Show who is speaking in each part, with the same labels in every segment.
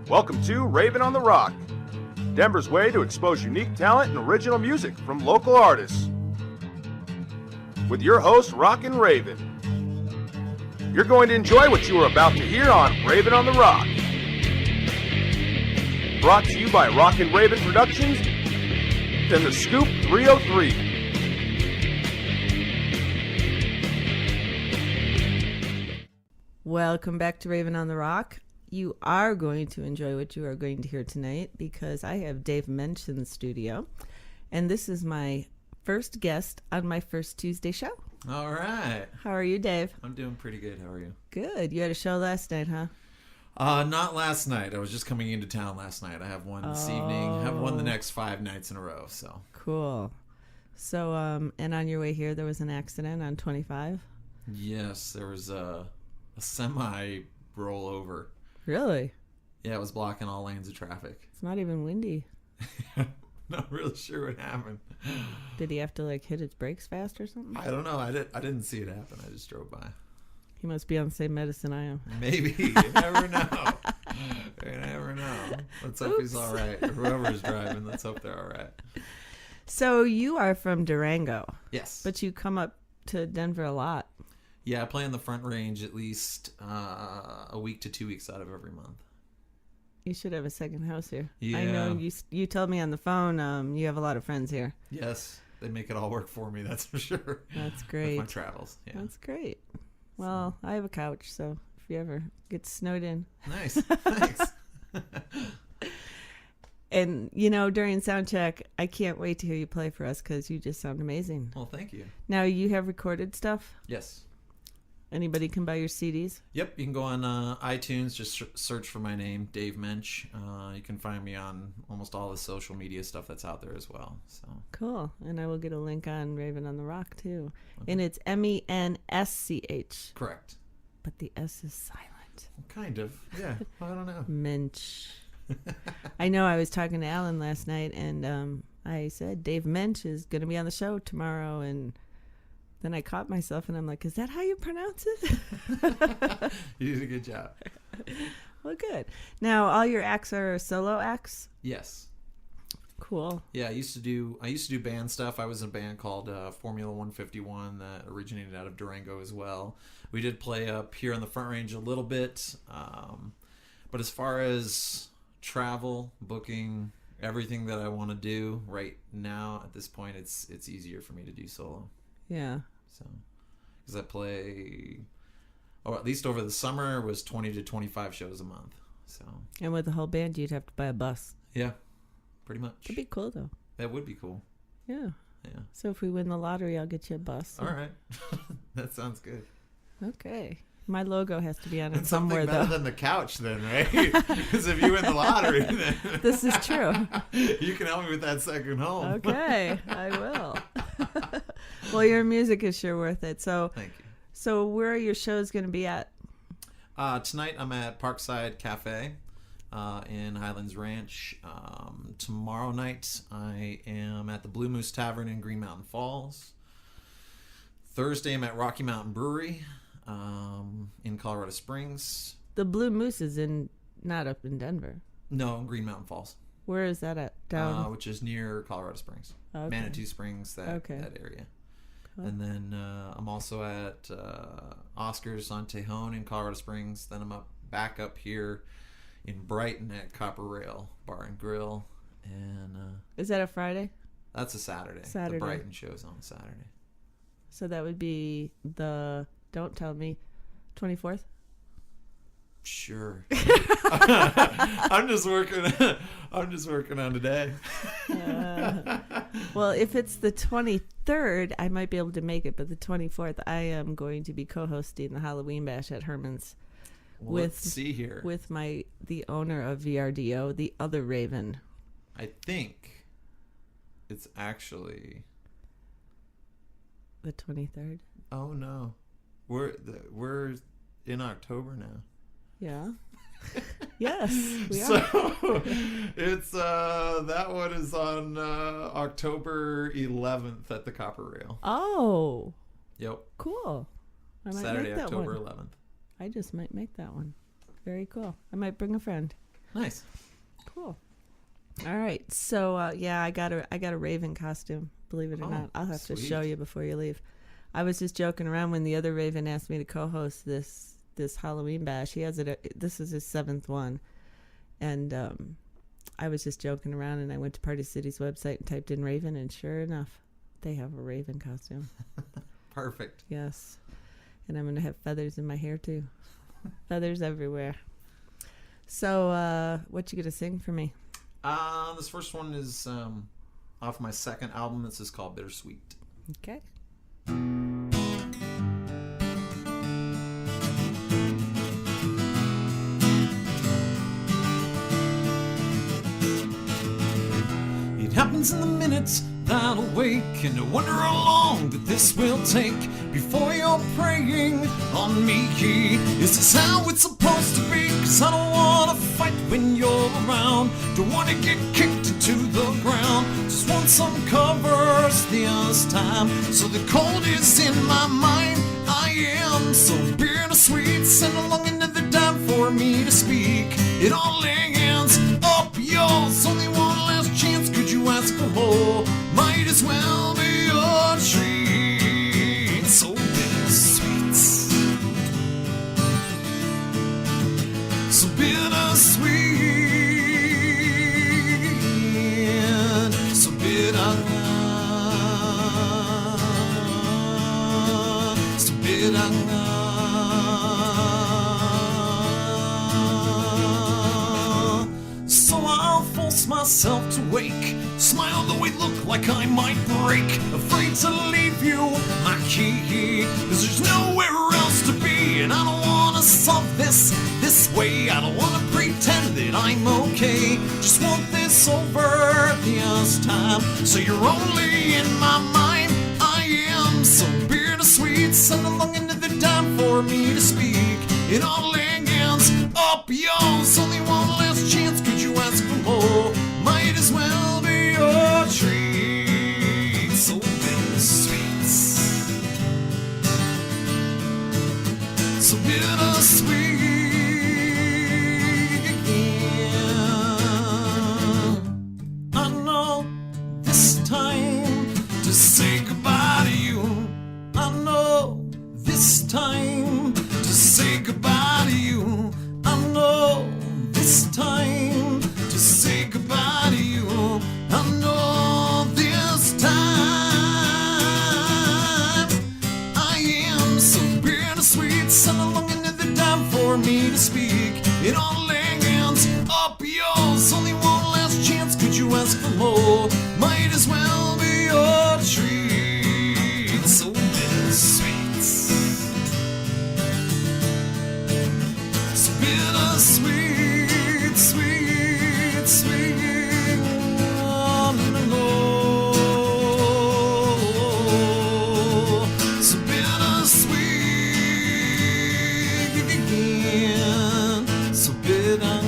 Speaker 1: Welcome to Raven on the Rock, Denver's way to expose unique talent and original music from local artists. With your host, Rockin' Raven. You're going to enjoy what you are about to hear on Raven on the Rock. Brought to you by Rockin' Raven Productions and the Scoop 303.
Speaker 2: Welcome back to Raven on the Rock. You are going to enjoy what you are going to hear tonight because I have Dave Mensch in the studio, and this is my first guest on my first Tuesday show.
Speaker 3: All right.
Speaker 2: How are you, Dave?
Speaker 3: I'm doing pretty good. How are you?
Speaker 2: Good. You had a show last night, huh?
Speaker 3: Not last night. I was just coming into town last night. I have one this evening. I have one the next 5 nights in a row. So
Speaker 2: cool. So, and on your way here, there was an accident on 25?
Speaker 3: Yes, there was a semi rollover.
Speaker 2: Really?
Speaker 3: Yeah, it was blocking all lanes of traffic.
Speaker 2: It's not even windy.
Speaker 3: Not really sure what happened.
Speaker 2: Did he have to hit his brakes fast or something?
Speaker 3: I don't know. I didn't see it happen. I just drove by.
Speaker 2: He must be on the same medicine I am.
Speaker 3: Maybe. You never know. You never know. Let's hope he's all right. Or whoever's driving, let's hope they're all right.
Speaker 2: So you are from Durango.
Speaker 3: Yes.
Speaker 2: But you come up to Denver a lot.
Speaker 3: Yeah, I play in the Front Range at least a week to 2 weeks out of every month.
Speaker 2: You should have a second house here.
Speaker 3: Yeah.
Speaker 2: I know you told me on the phone you have a lot of friends here.
Speaker 3: Yes, they make it all work for me, that's for sure.
Speaker 2: That's great.
Speaker 3: With my travels, yeah.
Speaker 2: That's great. Well, I have a couch, so if you ever get snowed in.
Speaker 3: Nice, thanks.
Speaker 2: And, during sound check, I can't wait to hear you play for us because you just sound amazing.
Speaker 3: Well, thank you.
Speaker 2: Now, you have recorded stuff?
Speaker 3: Yes.
Speaker 2: Anybody can buy your CDs?
Speaker 3: Yep, you can go on iTunes, just search for my name, Dave Mensch. You can find me on almost all the social media stuff that's out there as well. So
Speaker 2: cool. And I will get a link on Raven on the Rock, too.
Speaker 3: Okay.
Speaker 2: And it's Mensch.
Speaker 3: Correct.
Speaker 2: But the S is silent.
Speaker 3: Kind of, yeah. I don't know.
Speaker 2: Mensch. I know I was talking to Alan last night, and I said, Dave Mensch is going to be on the show tomorrow, and then I caught myself, and I'm like, is that how you pronounce it?
Speaker 3: You did a good job.
Speaker 2: Well, good. Now, all your acts are solo acts?
Speaker 3: Yes.
Speaker 2: Cool.
Speaker 3: Yeah, I used to do band stuff. I was in a band called Formula 151 that originated out of Durango as well. We did play up here on the Front Range a little bit, but as far as travel, booking, everything that I want to do right now at this point, it's easier for me to do solo.
Speaker 2: Yeah.
Speaker 3: So, because I play, or at least over the summer, was 20 to 25 shows a month. So.
Speaker 2: And with the whole band, you'd have to buy a bus.
Speaker 3: Yeah, pretty much.
Speaker 2: That'd be cool, though.
Speaker 3: That would be cool.
Speaker 2: Yeah.
Speaker 3: Yeah.
Speaker 2: So if we win the lottery, I'll get you a bus.
Speaker 3: All right. That sounds good.
Speaker 2: Okay. My logo has to be on it
Speaker 3: It's
Speaker 2: somewhere,
Speaker 3: something better
Speaker 2: though.
Speaker 3: than the couch, then, right? Because if you win the lottery, then
Speaker 2: This is true.
Speaker 3: You can help me with that second home.
Speaker 2: Okay, I will. Well, your music is sure worth it. So,
Speaker 3: Thank you.
Speaker 2: So where are your shows going to be at?
Speaker 3: Tonight I'm at Parkside Cafe in Highlands Ranch. Tomorrow night I am at the Blue Moose Tavern in Green Mountain Falls. Thursday I'm at Rocky Mountain Brewery in Colorado Springs.
Speaker 2: The Blue Moose is not up in Denver.
Speaker 3: No, Green Mountain Falls.
Speaker 2: Where is that at? Down?
Speaker 3: Which is near Colorado Springs.
Speaker 2: Okay.
Speaker 3: Manitou Springs, that area. Cool. And then I'm also at Oscar's on Tejon in Colorado Springs. Then I'm back up here in Brighton at Copper Rail Bar and Grill. And
Speaker 2: is that a Friday?
Speaker 3: That's a Saturday.
Speaker 2: Saturday.
Speaker 3: The Brighton show's on Saturday.
Speaker 2: So that would be don't tell me, 24th?
Speaker 3: Sure. I'm just working on today.
Speaker 2: Well, if it's the 23rd, I might be able to make it, but the 24th, I am going to be co-hosting the Halloween Bash at Herman's.
Speaker 3: Well, let's see here.
Speaker 2: With the owner of VRDO, the other Raven.
Speaker 3: I think it's actually
Speaker 2: the 23rd.
Speaker 3: Oh no, we're in October now.
Speaker 2: Yeah. Yes, we are.
Speaker 3: So it's that one is on October 11th at the Copper Rail.
Speaker 2: Oh.
Speaker 3: Yep.
Speaker 2: Cool.
Speaker 3: Saturday, October 11th.
Speaker 2: I just might make that one. Very cool. I might bring a friend.
Speaker 3: Nice.
Speaker 2: Cool. All right. So yeah, I got a Raven costume. Believe it or not, I'll have to show you before you leave. I was just joking around when the other Raven asked me to co-host this Halloween bash. He has it. This is his 7th one, and I was just joking around, and I went to Party City's website and typed in Raven, and sure enough, they have a Raven costume.
Speaker 3: Perfect.
Speaker 2: Yes, and I'm gonna have feathers in my hair too. Feathers everywhere. So, what you gonna sing for me?
Speaker 3: This first one is off my second album. This is called Bittersweet.
Speaker 2: Okay.
Speaker 3: It happens in the minutes that I'll wake, and I wonder how long that this will take before you're preying on me. Is this how it's supposed to be? 'Cause I don't wanna fight when you're around. Don't wanna get kicked into the ground. Just want some covers this time, so the cold is in my mind. I am so bittersweet, send along another time for me to speak. It all lands up yours, only one last chance. Could you ask for more? Might as well be a treat. So bittersweet, so bittersweet, so bitter, so bitter. So I'll force myself to wake, smile though I look like I might break. Afraid to leave you my key, 'cause there's nowhere else to be. And I don't wanna solve this way. I don't wanna pretend that I'm okay. Just want this over this time, so you're only in my mind. I am so bittersweet, send along another time for me to speak. It all lands up yours, only one last chance. Could you ask for more? Might as well be a treat. So bittersweet, so bittersweet. I know this time to say goodbye to you. I know this time to say goodbye to you. I know this time to say goodbye to you. I know this time. I am so bittersweet, send along another time for me to speak. It all lands up yours, only one last chance. Could you ask for more? Might as well be a treat. So bittersweet, so bittersweet, sweet, sweet. So bittersweet, so bitter.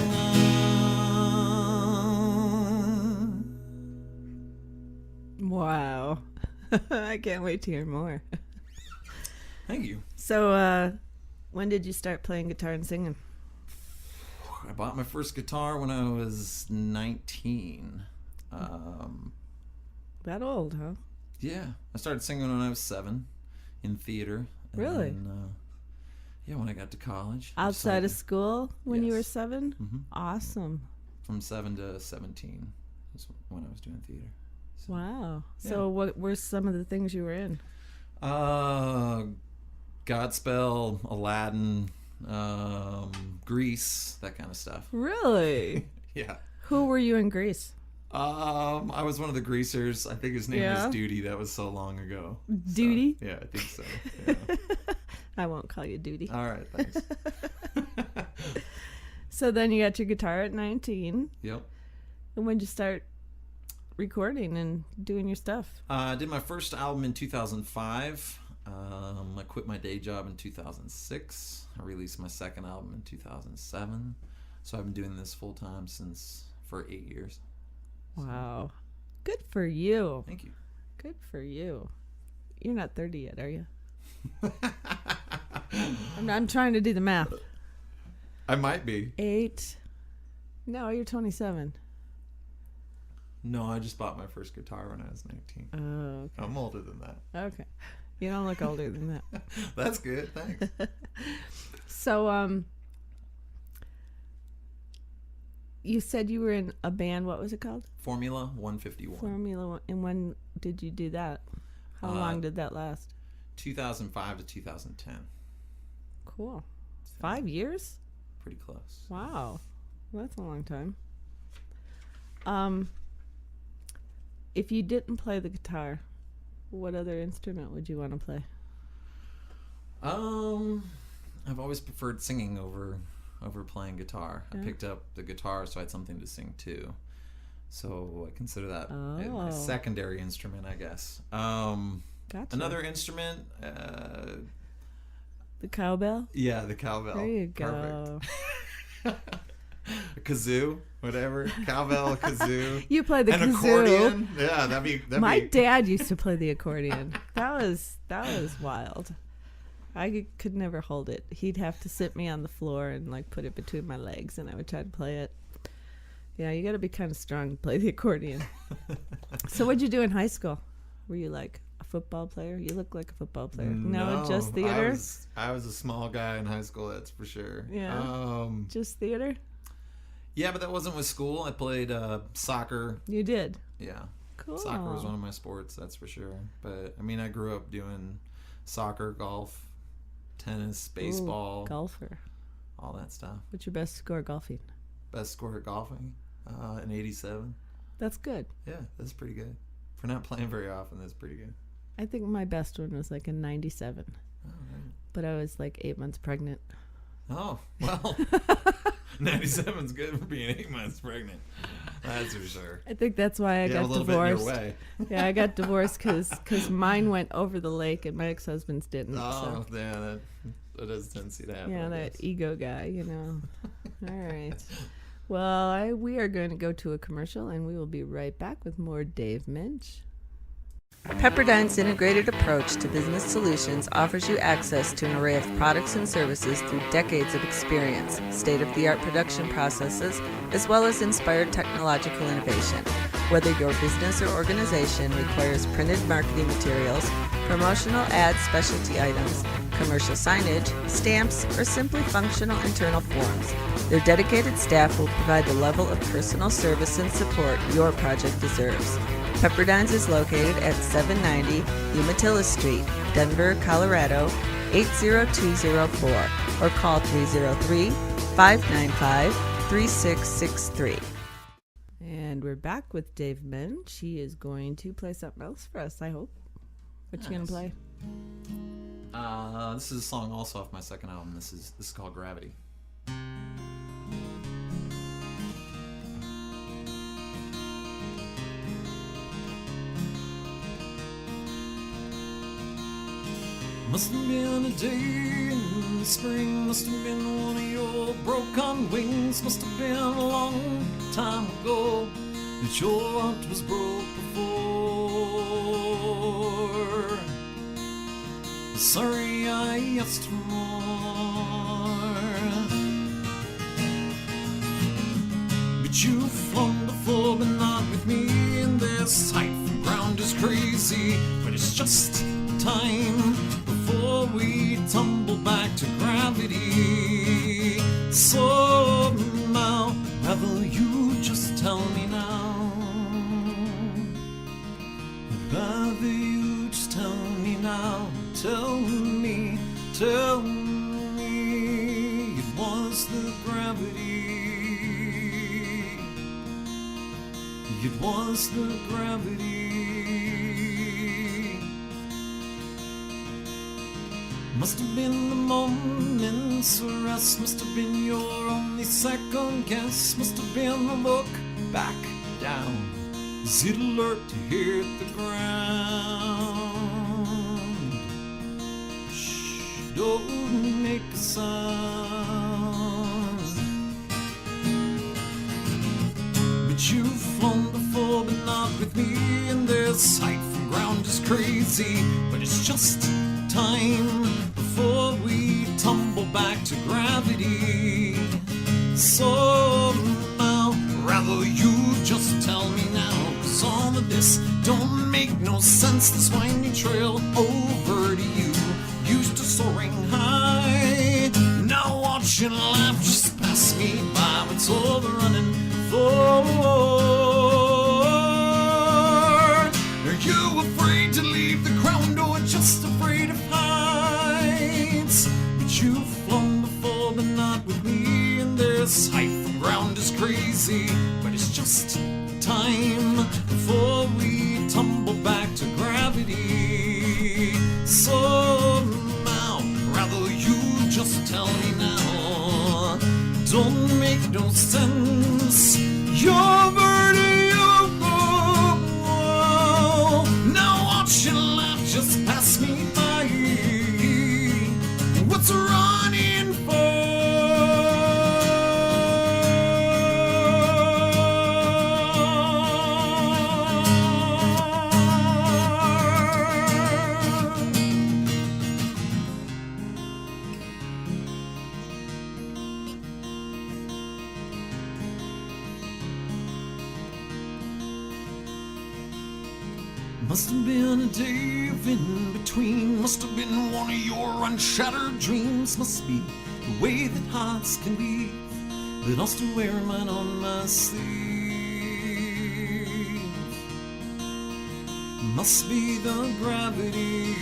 Speaker 2: Wow. I can't wait to hear more.
Speaker 3: Thank you.
Speaker 2: So, when did you start playing guitar and singing?
Speaker 3: I bought my first guitar when I was 19.
Speaker 2: That old, huh?
Speaker 3: Yeah, I started singing when I was 7 in theater. And
Speaker 2: Really?
Speaker 3: then, yeah, when I got to college. I
Speaker 2: Outside of
Speaker 3: decided-
Speaker 2: school when you were
Speaker 3: Yes.
Speaker 2: 7?
Speaker 3: Mhm.
Speaker 2: Awesome.
Speaker 3: From 7 to 17 is when I was doing theater. So,
Speaker 2: Wow.
Speaker 3: Yeah.
Speaker 2: So what were some of the things you were in?
Speaker 3: Godspell, Aladdin, Grease, that kind of stuff.
Speaker 2: Really?
Speaker 3: Yeah.
Speaker 2: Who were you in Greece?
Speaker 3: I was one of the greasers. I think his name
Speaker 2: Yeah?
Speaker 3: was Duty. That was so long ago. So,
Speaker 2: Duty?
Speaker 3: yeah, I think so. Yeah.
Speaker 2: I won't call you Duty.
Speaker 3: All right, thanks.
Speaker 2: So then you got your guitar at 19.
Speaker 3: Yep.
Speaker 2: And when did you start recording and doing your stuff?
Speaker 3: I did my first album in 2005. I quit my day job in 2006. I released my second album in 2007. So I've been doing this full time for 8 years.
Speaker 2: Wow. Good for you.
Speaker 3: Thank you.
Speaker 2: Good for you. You're not 30 yet, are you? I'm trying to do the math.
Speaker 3: I might be.
Speaker 2: 8. No, you're 27.
Speaker 3: No, I just bought my first guitar when I was 19.
Speaker 2: Oh, okay.
Speaker 3: I'm older than that.
Speaker 2: Okay. You don't look older than that.
Speaker 3: That's good. Thanks.
Speaker 2: So, you said you were in a band. What was it called?
Speaker 3: Formula 151.
Speaker 2: Formula One. And when did you do that? How long did that last?
Speaker 3: 2005 to 2010.
Speaker 2: Cool. 5 years?
Speaker 3: Pretty close.
Speaker 2: Wow. Well, that's a long time. If you didn't play the guitar, what other instrument would you want to play?
Speaker 3: I've always preferred singing over playing guitar.
Speaker 2: Yeah.
Speaker 3: I picked up the guitar, so I had something to sing too. So I consider that my
Speaker 2: Oh.
Speaker 3: secondary instrument, I guess.
Speaker 2: Gotcha.
Speaker 3: Another instrument,
Speaker 2: The cowbell?
Speaker 3: yeah, the cowbell.
Speaker 2: There you go.
Speaker 3: Perfect. A kazoo, whatever. Cowbell, kazoo.
Speaker 2: You play the
Speaker 3: An
Speaker 2: kazoo.
Speaker 3: accordion. Yeah, that'd be.
Speaker 2: My dad used to play the accordion. That was wild. I could never hold it. He'd have to sit me on the floor and like put it between my legs, and I would try to play it. Yeah, you got to be kind of strong to play the accordion. So what'd you do in high school? Were you like a football player? You look like a football player. No, just theater?
Speaker 3: I was a small guy in high school, that's for sure.
Speaker 2: Yeah. Just theater?
Speaker 3: Yeah, but that wasn't with school. I played soccer.
Speaker 2: You did?
Speaker 3: Yeah.
Speaker 2: Cool.
Speaker 3: Soccer was one of my sports, that's for sure. But, I mean, I grew up doing soccer, golf, tennis, baseball.
Speaker 2: Ooh, golfer.
Speaker 3: All that stuff.
Speaker 2: What's your best score golfing?
Speaker 3: Best score at golfing? An 87.
Speaker 2: That's good.
Speaker 3: Yeah, that's pretty good. For not playing very often, that's pretty good.
Speaker 2: I think my best one was like a 97.
Speaker 3: Oh, right.
Speaker 2: But I was like 8 months pregnant.
Speaker 3: Oh, well, 97's good for being 8 months pregnant. That's for sure.
Speaker 2: I think that's why I
Speaker 3: You have
Speaker 2: got
Speaker 3: a little
Speaker 2: divorced.
Speaker 3: bit in your way.
Speaker 2: Yeah, I got divorced because mine went over the lake and my ex-husband's didn't.
Speaker 3: Oh,
Speaker 2: So.
Speaker 3: yeah, that does tendency to happen.
Speaker 2: Yeah,
Speaker 3: I
Speaker 2: that
Speaker 3: guess.
Speaker 2: ego guy, you know. All right. Well, we are going to go to a commercial, and we will be right back with more Dave Mensch. Pepperdine's integrated approach to business solutions offers you access to an array of products and services through decades of experience, state-of-the-art production processes, as well as inspired technological innovation. Whether your business or organization requires printed marketing materials, promotional ads, specialty items, commercial signage, stamps, or simply functional internal forms, their dedicated staff will provide the level of personal service and support your project deserves. Pepperdine's is located at 790 Umatilla Street, Denver, Colorado, 80204, or call 303-595-3663. And we're back with Dave Mensch. He is going to play something else for us, I hope. What you going to play?
Speaker 3: This is a song also off my second album. This is called Gravity. Must have been a day in the spring, must have been one of your broken wings, must have been a long time ago that your heart was broke before. Sorry I asked for more, but you flung the floor, but not with me, and this height from ground is crazy, but it's just time before we tumble back to gravity. So now, rather you just tell me now, rather you just tell me now, tell me it was the gravity, it was the gravity. Must have been the moments of rest, must have been your only second guess, must have been the look back down as it alert to hit the ground. Shh, don't make a sound. But you've flown before, but not with me, and this height from ground is crazy, but it's just time before we tumble back to gravity. So now, sense, this winding trail over to you. Used to soaring high, now watching life just pass me by. It's all the running forward. Are you afraid to leave the ground or just afraid of heights? But you've flown before, but not with me. And this height from ground is crazy, but it's just time before we tumble back to gravity. So now, rather you just tell me now. Don't make no sense. You're burning your now watching life just pass me by. What's running for? Must have been a day of in between. Must have been one of your unshattered dreams. Must be the way that hearts can be, but I'll still wear mine on my sleeve. Must be the gravity.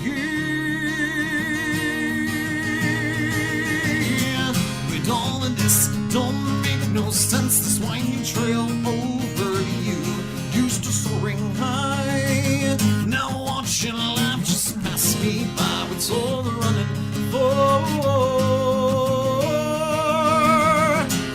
Speaker 3: With all of this, don't make no sense. This winding trail over you. Used to soaring high, now watching life just pass me by. It's all the running forward.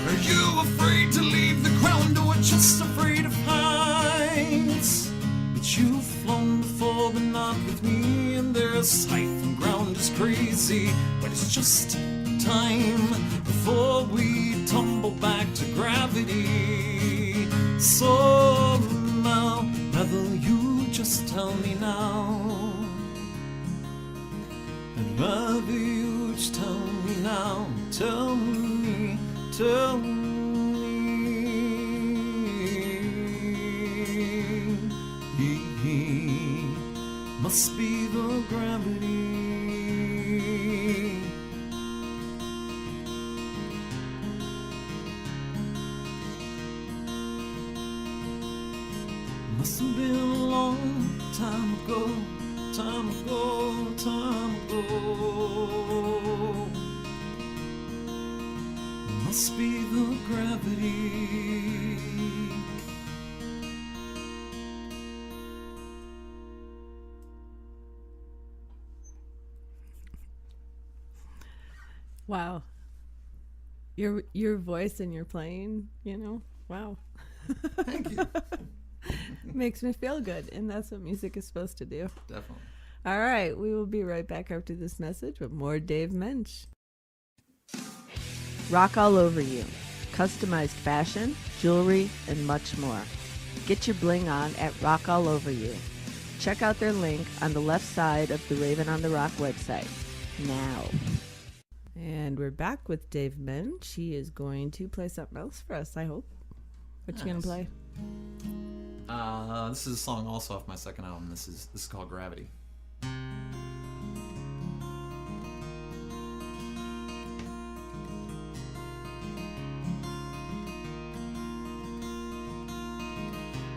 Speaker 3: Are you afraid to leave the ground or just afraid of heights? But you've flown before, but not with me. And this height from ground is crazy, but it's just time before we tumble back to gravity. So now, rather you just tell me now. I'd rather you just tell me now. Tell me, tell me. Must be the gravity. Must have been a long time ago, time ago, time ago. Must be the gravity.
Speaker 2: Wow. Your voice and your playing, wow.
Speaker 3: Thank you.
Speaker 2: Makes me feel good, and that's what music is supposed to do.
Speaker 3: Definitely.
Speaker 2: All right, we will be right back after this message with more Dave Mensch. Rock All Over You. Customized fashion, jewelry, and much more. Get your bling on at Rock All Over You. Check out their link on the left side of the Raven on the Rock website now. And we're back with Dave Mensch. He is going to play something else for us, I hope. What you gonna play?
Speaker 3: This is a song also off my second album. This is called Gravity.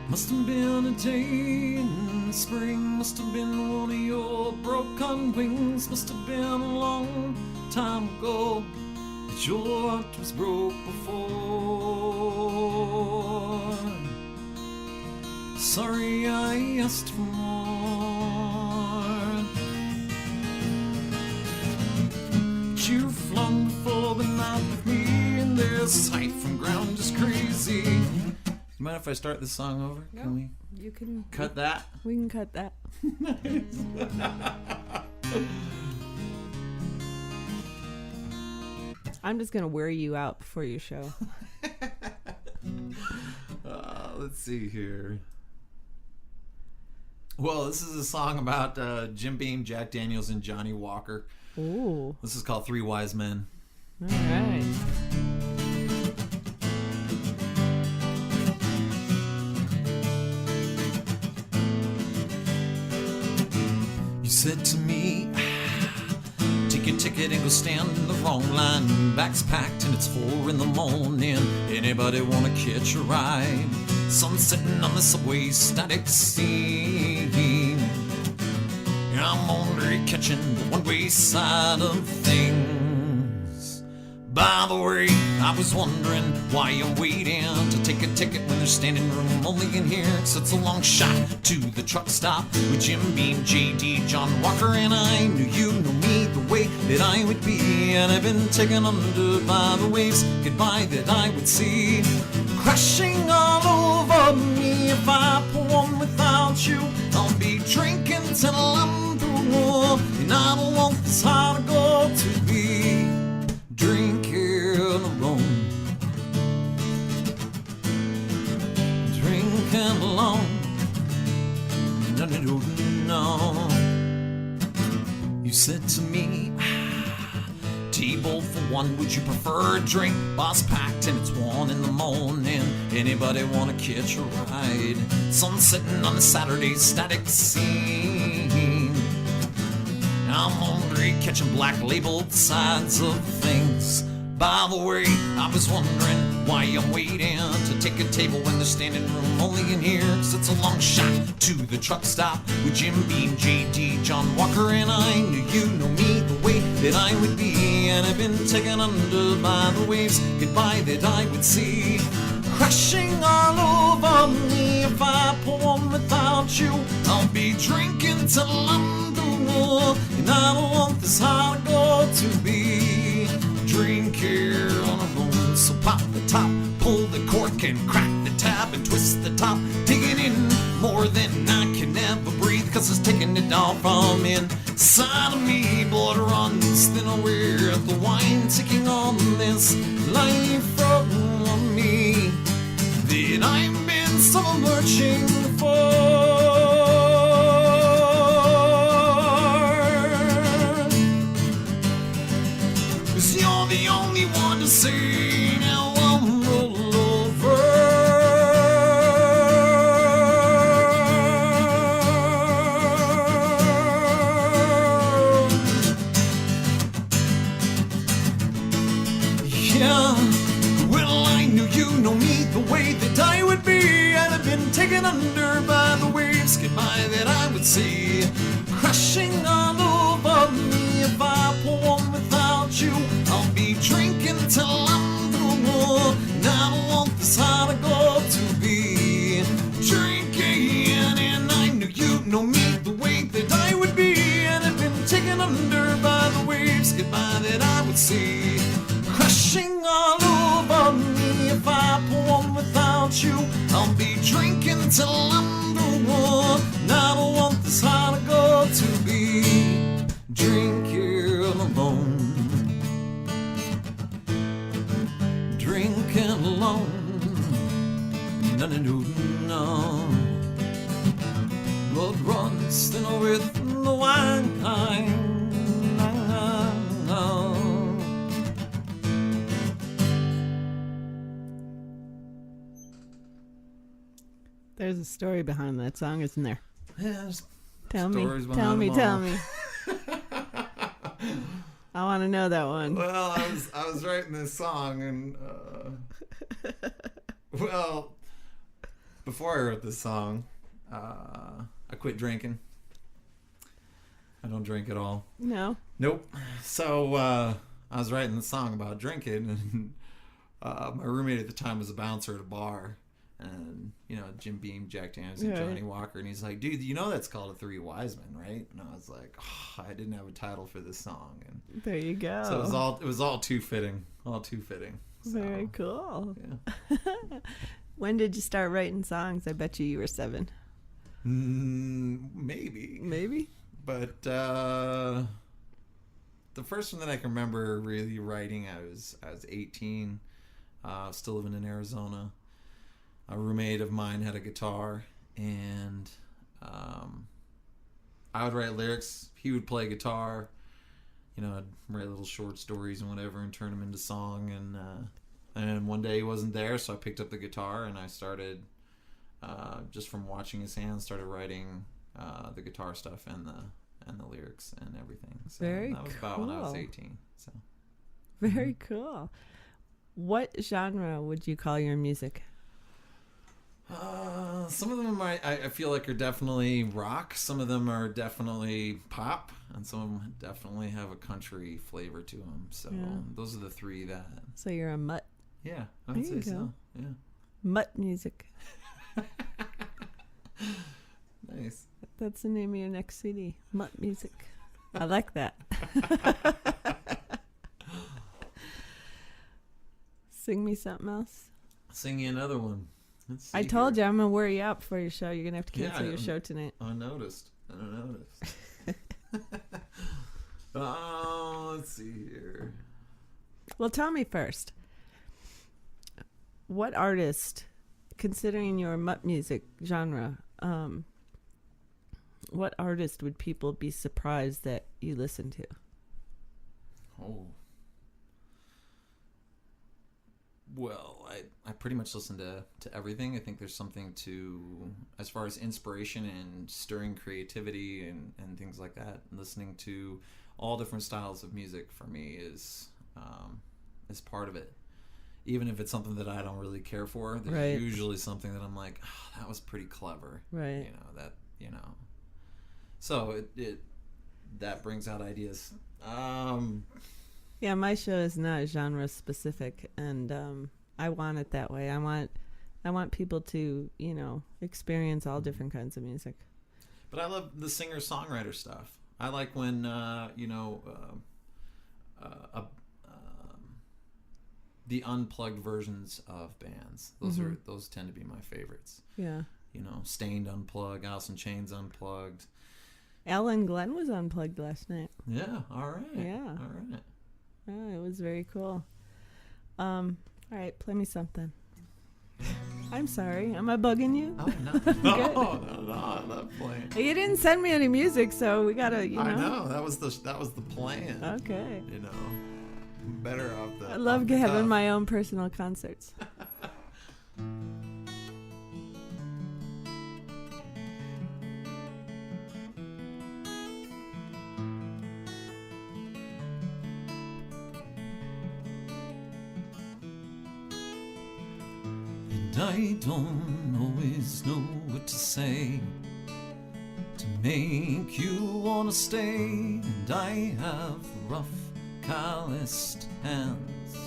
Speaker 3: Must have been a day in spring. Must have been one of your broken wings. Must have been a long time ago that your heart was broke before. Sorry I asked for more. But you've flown before, but not with me. And this height from ground is crazy. Mind if I start this song over?
Speaker 2: No,
Speaker 3: Can we
Speaker 2: you can
Speaker 3: cut that?
Speaker 2: We can cut that. I'm just gonna wear you out before your show.
Speaker 3: Let's see here. Well, this is a song about Jim Beam, Jack Daniels, and Johnny Walker.
Speaker 2: Ooh.
Speaker 3: This is called Three Wise Men.
Speaker 2: All right.
Speaker 3: said to me, take your ticket and go stand in the wrong line. Bags packed and it's 4 in the morning. Anybody wanna catch a ride? Sun sitting on the subway, static scene. I'm only catching the one-way side of things. By the way, I was wondering why I'm waiting to take a ticket when there's standing room only in here. So it's a long shot to the truck stop with Jim Beam, JD, John Walker, and I knew you knew me the way that I would be. And I've been taken under by the waves, goodbye that I would see. Crashing all over me if I pour one without you. I'll be drinking till I'm through, and I don't want this heart to go to be drinking alone. Drinking alone. No. You said to me, table for one, would you prefer a drink? Boss packed and it's 1 in the morning. Anybody wanna catch a ride? Sun setting on a Saturday, static scene. I'm hungry, catching black labeled sides of things. By the way, I was wondering why I'm waiting to take a table when there's standing room only in here. Cause it's a long shot to the truck stop with Jim Beam, JD, John Walker, and I knew you know me the way that I would be. And I've been taken under by the waves, goodbye that I would see. Crashing all over me if I pour one without you. I'll be drinking till I'm through, and I don't want this heart to go to be drinking on a bone. So pop the top, pull the cork and crack the tab and twist the top, taking in more than I can ever breathe, cause it's taking it all from inside of me. Blood runs thin away at the wine ticking on this life from me that I've been so searching for. Cause you're the only one to say now I'm roll over. Yeah, well I knew you know me the way that I would be, and I've been taken under by the waves, goodbye that I would see. Crashing all over me if I pour one without you. I'll be drinking till I'm through, and I don't want this heart to go to be drinking. And I knew you know me the way that I would be, and I've been taken under by the waves, goodbye that I would see. Crashing all over me if I pour one without you. I'll be drinking till I'm through, and I don't want this heart to go to be drinking alone. Drinking alone. No. Blood runs thinner with the wine.
Speaker 2: There's a story behind that song, isn't there?
Speaker 3: Yeah,
Speaker 2: Tell me.
Speaker 3: stories
Speaker 2: Tell
Speaker 3: behind
Speaker 2: me.
Speaker 3: them
Speaker 2: Tell
Speaker 3: all.
Speaker 2: me. I want to know that one.
Speaker 3: Well, I was writing this song, and well, before I wrote this song, I quit drinking. I don't drink at all.
Speaker 2: No.
Speaker 3: Nope. So I was writing the song about drinking, and my roommate at the time was a bouncer at a bar, and Jim Beam, Jack Daniels, and
Speaker 2: Right.
Speaker 3: Johnny Walker, and he's like, "Dude, that's called a Three Wise Men, right?" And I was like, oh, I didn't have a title for this song, and
Speaker 2: There you go.
Speaker 3: so it was all too fitting, So,
Speaker 2: Very cool.
Speaker 3: Yeah.
Speaker 2: When did you start writing songs? I bet you were 7.
Speaker 3: Maybe.
Speaker 2: Maybe?
Speaker 3: But the first one that I can remember really writing, I was 18, still living in Arizona. A roommate of mine had a guitar, and I would write lyrics. He would play guitar. I'd write little short stories and whatever, and turn them into song. And one day he wasn't there, so I picked up the guitar and I started, just from watching his hands, started writing the guitar stuff and and the lyrics and everything. So
Speaker 2: Very
Speaker 3: that was about when I was
Speaker 2: cool.
Speaker 3: 18. So
Speaker 2: Very cool. What genre would you call your music?
Speaker 3: some of them I feel like are definitely rock. Some of them are definitely pop, and some of them definitely have a country flavor to them. So
Speaker 2: Yeah.
Speaker 3: those are the three that.
Speaker 2: So you're a mutt.
Speaker 3: Yeah, I would
Speaker 2: There you
Speaker 3: say so.
Speaker 2: go.
Speaker 3: Yeah.
Speaker 2: Mutt music.
Speaker 3: Nice.
Speaker 2: That's the name of your next CD. Mutt music. I like that. Sing me something else.
Speaker 3: Sing you another one. Let's see
Speaker 2: I told
Speaker 3: here.
Speaker 2: you I'm gonna wear you out before your show. You're gonna have to
Speaker 3: Yeah,
Speaker 2: cancel your show tonight.
Speaker 3: I noticed. Let's see here.
Speaker 2: Well, tell me first. What artist, considering your mutt music genre, what artist would people be surprised that you listen to?
Speaker 3: Oh. Well, I pretty much listen to everything. I think there's something to, as far as inspiration and stirring creativity and things like that. Listening to all different styles of music for me is part of it. Even if it's something that I don't really care for, there's
Speaker 2: Right.
Speaker 3: usually something that I'm like, oh, that was pretty clever.
Speaker 2: Right.
Speaker 3: So it that brings out ideas.
Speaker 2: Yeah, my show is not genre specific, and I want it that way. I want people to, experience all different kinds of music.
Speaker 3: But I love the singer-songwriter stuff. I like when the unplugged versions of bands. Those tend to be my favorites.
Speaker 2: Yeah.
Speaker 3: Stained unplugged, Alice in Chains unplugged.
Speaker 2: Alan Glenn was unplugged last night.
Speaker 3: Yeah. All right.
Speaker 2: Yeah.
Speaker 3: All right.
Speaker 2: Oh, it was very cool. All right, play me something. I'm sorry. Am I bugging you?
Speaker 3: Oh no! No, I'm not playing.
Speaker 2: You didn't send me any music, so we gotta,
Speaker 3: I know that was the plan.
Speaker 2: Okay.
Speaker 3: Better off the.
Speaker 2: I love
Speaker 3: off the
Speaker 2: having
Speaker 3: cuff.
Speaker 2: my own personal concerts.
Speaker 3: And I don't always know what to say to make you wanna stay. And I have rough, calloused hands,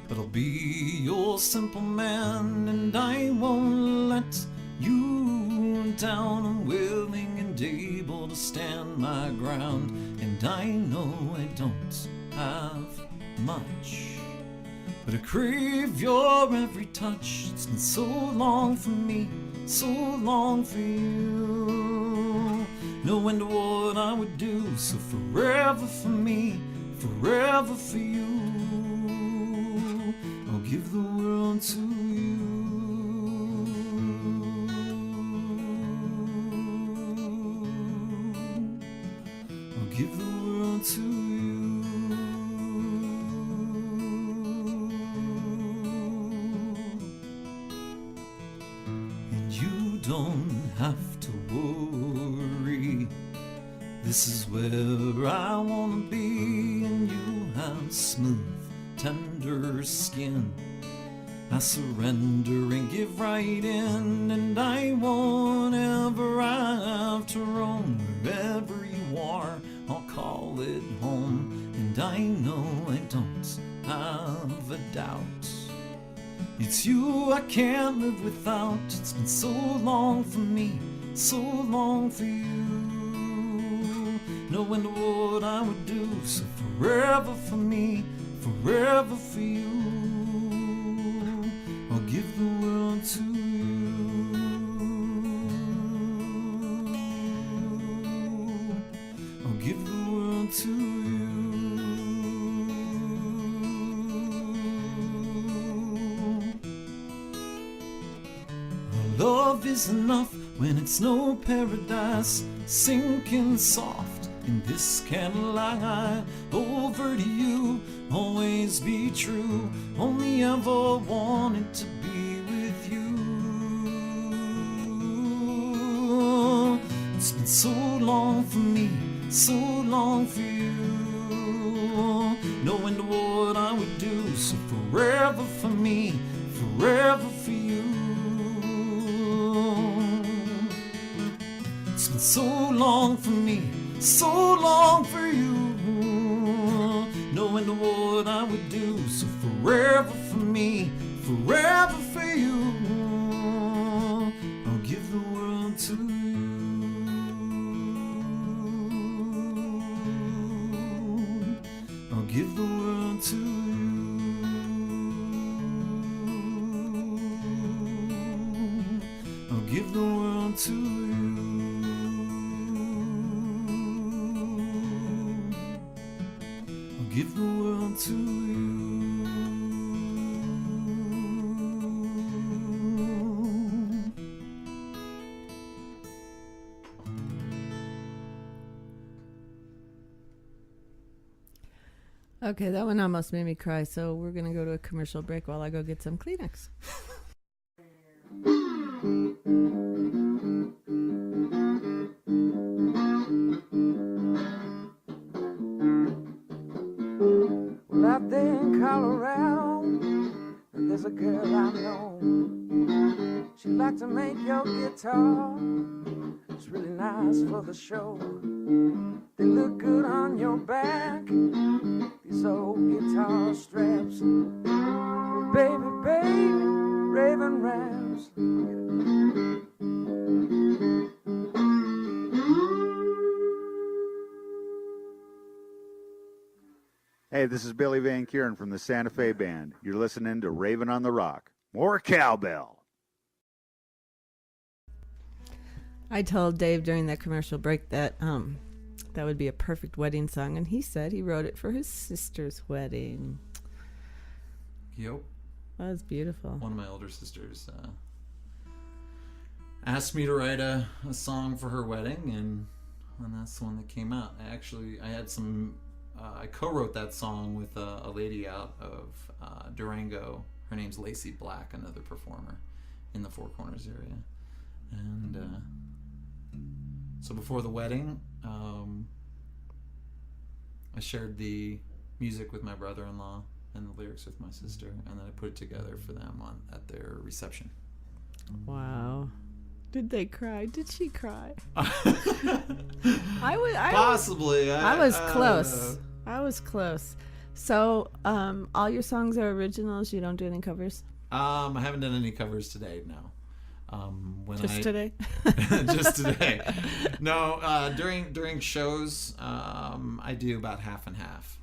Speaker 3: but I'll be your simple man, and I won't let you down. I'm willing and able to stand my ground, and I know I don't have much, but I crave your every touch. It's been so long for me, so long for you, knowing what I would do. So forever for me, forever for you, I'll give the world to you. I'll give the world to you. And you don't have to worry. This is where I wanna be, and you have smooth, tender skin. I surrender and give right in, and I won't ever have to roam. Wherever you are, I'll call it home, and I know I don't have a doubt. It's you I can't live without. It's been so long for me, so long for you, knowing what I would do. So forever for me, forever for you, I'll give the world to you. I'll give the world to you. Our love is enough when it's no paradise, sinking soft in this candlelight. Over to you, always be true, only ever wanted to be with you. It's been so long for me, so long for you, knowing what I would do. So forever for me, forever for you. It's been so long for me, so long for you, knowing what I would do. So forever for me, forever for you. I'll give the world to you. I'll give the world to you. I'll give the world to you. I'll give the world to you.
Speaker 2: Okay, that one almost made me cry, so we're going to go to a commercial break while I go get some Kleenex.
Speaker 4: Well, out there in Colorado, there's a girl I know. She like to make your guitar. It's really nice for the show. They look good on your back, these old guitar straps. Baby, baby, raving raps.
Speaker 5: Hey, this is Billy Van Kuren from the Santa Fe Band. You're listening to Raven on the Rock. More cowbell.
Speaker 2: I told Dave during that commercial break that that would be a perfect wedding song, and he said he wrote it for his sister's wedding.
Speaker 3: Yep.
Speaker 2: That was beautiful.
Speaker 3: One of my older sisters asked me to write a song for her wedding, and that's the one that came out. I co-wrote that song with a lady out of Durango. Her name's Lacey Black, another performer in the Four Corners area. And so before the wedding, I shared the music with my brother-in-law and the lyrics with my sister, and then I put it together for them at their reception.
Speaker 2: Wow. Did they cry? Did she cry?
Speaker 3: Possibly.
Speaker 2: I was close. I was close. So, all your songs are originals? You don't do any covers?
Speaker 3: I haven't done any covers today, no.
Speaker 2: Today?
Speaker 3: Just today. No, during shows, I do about half and half.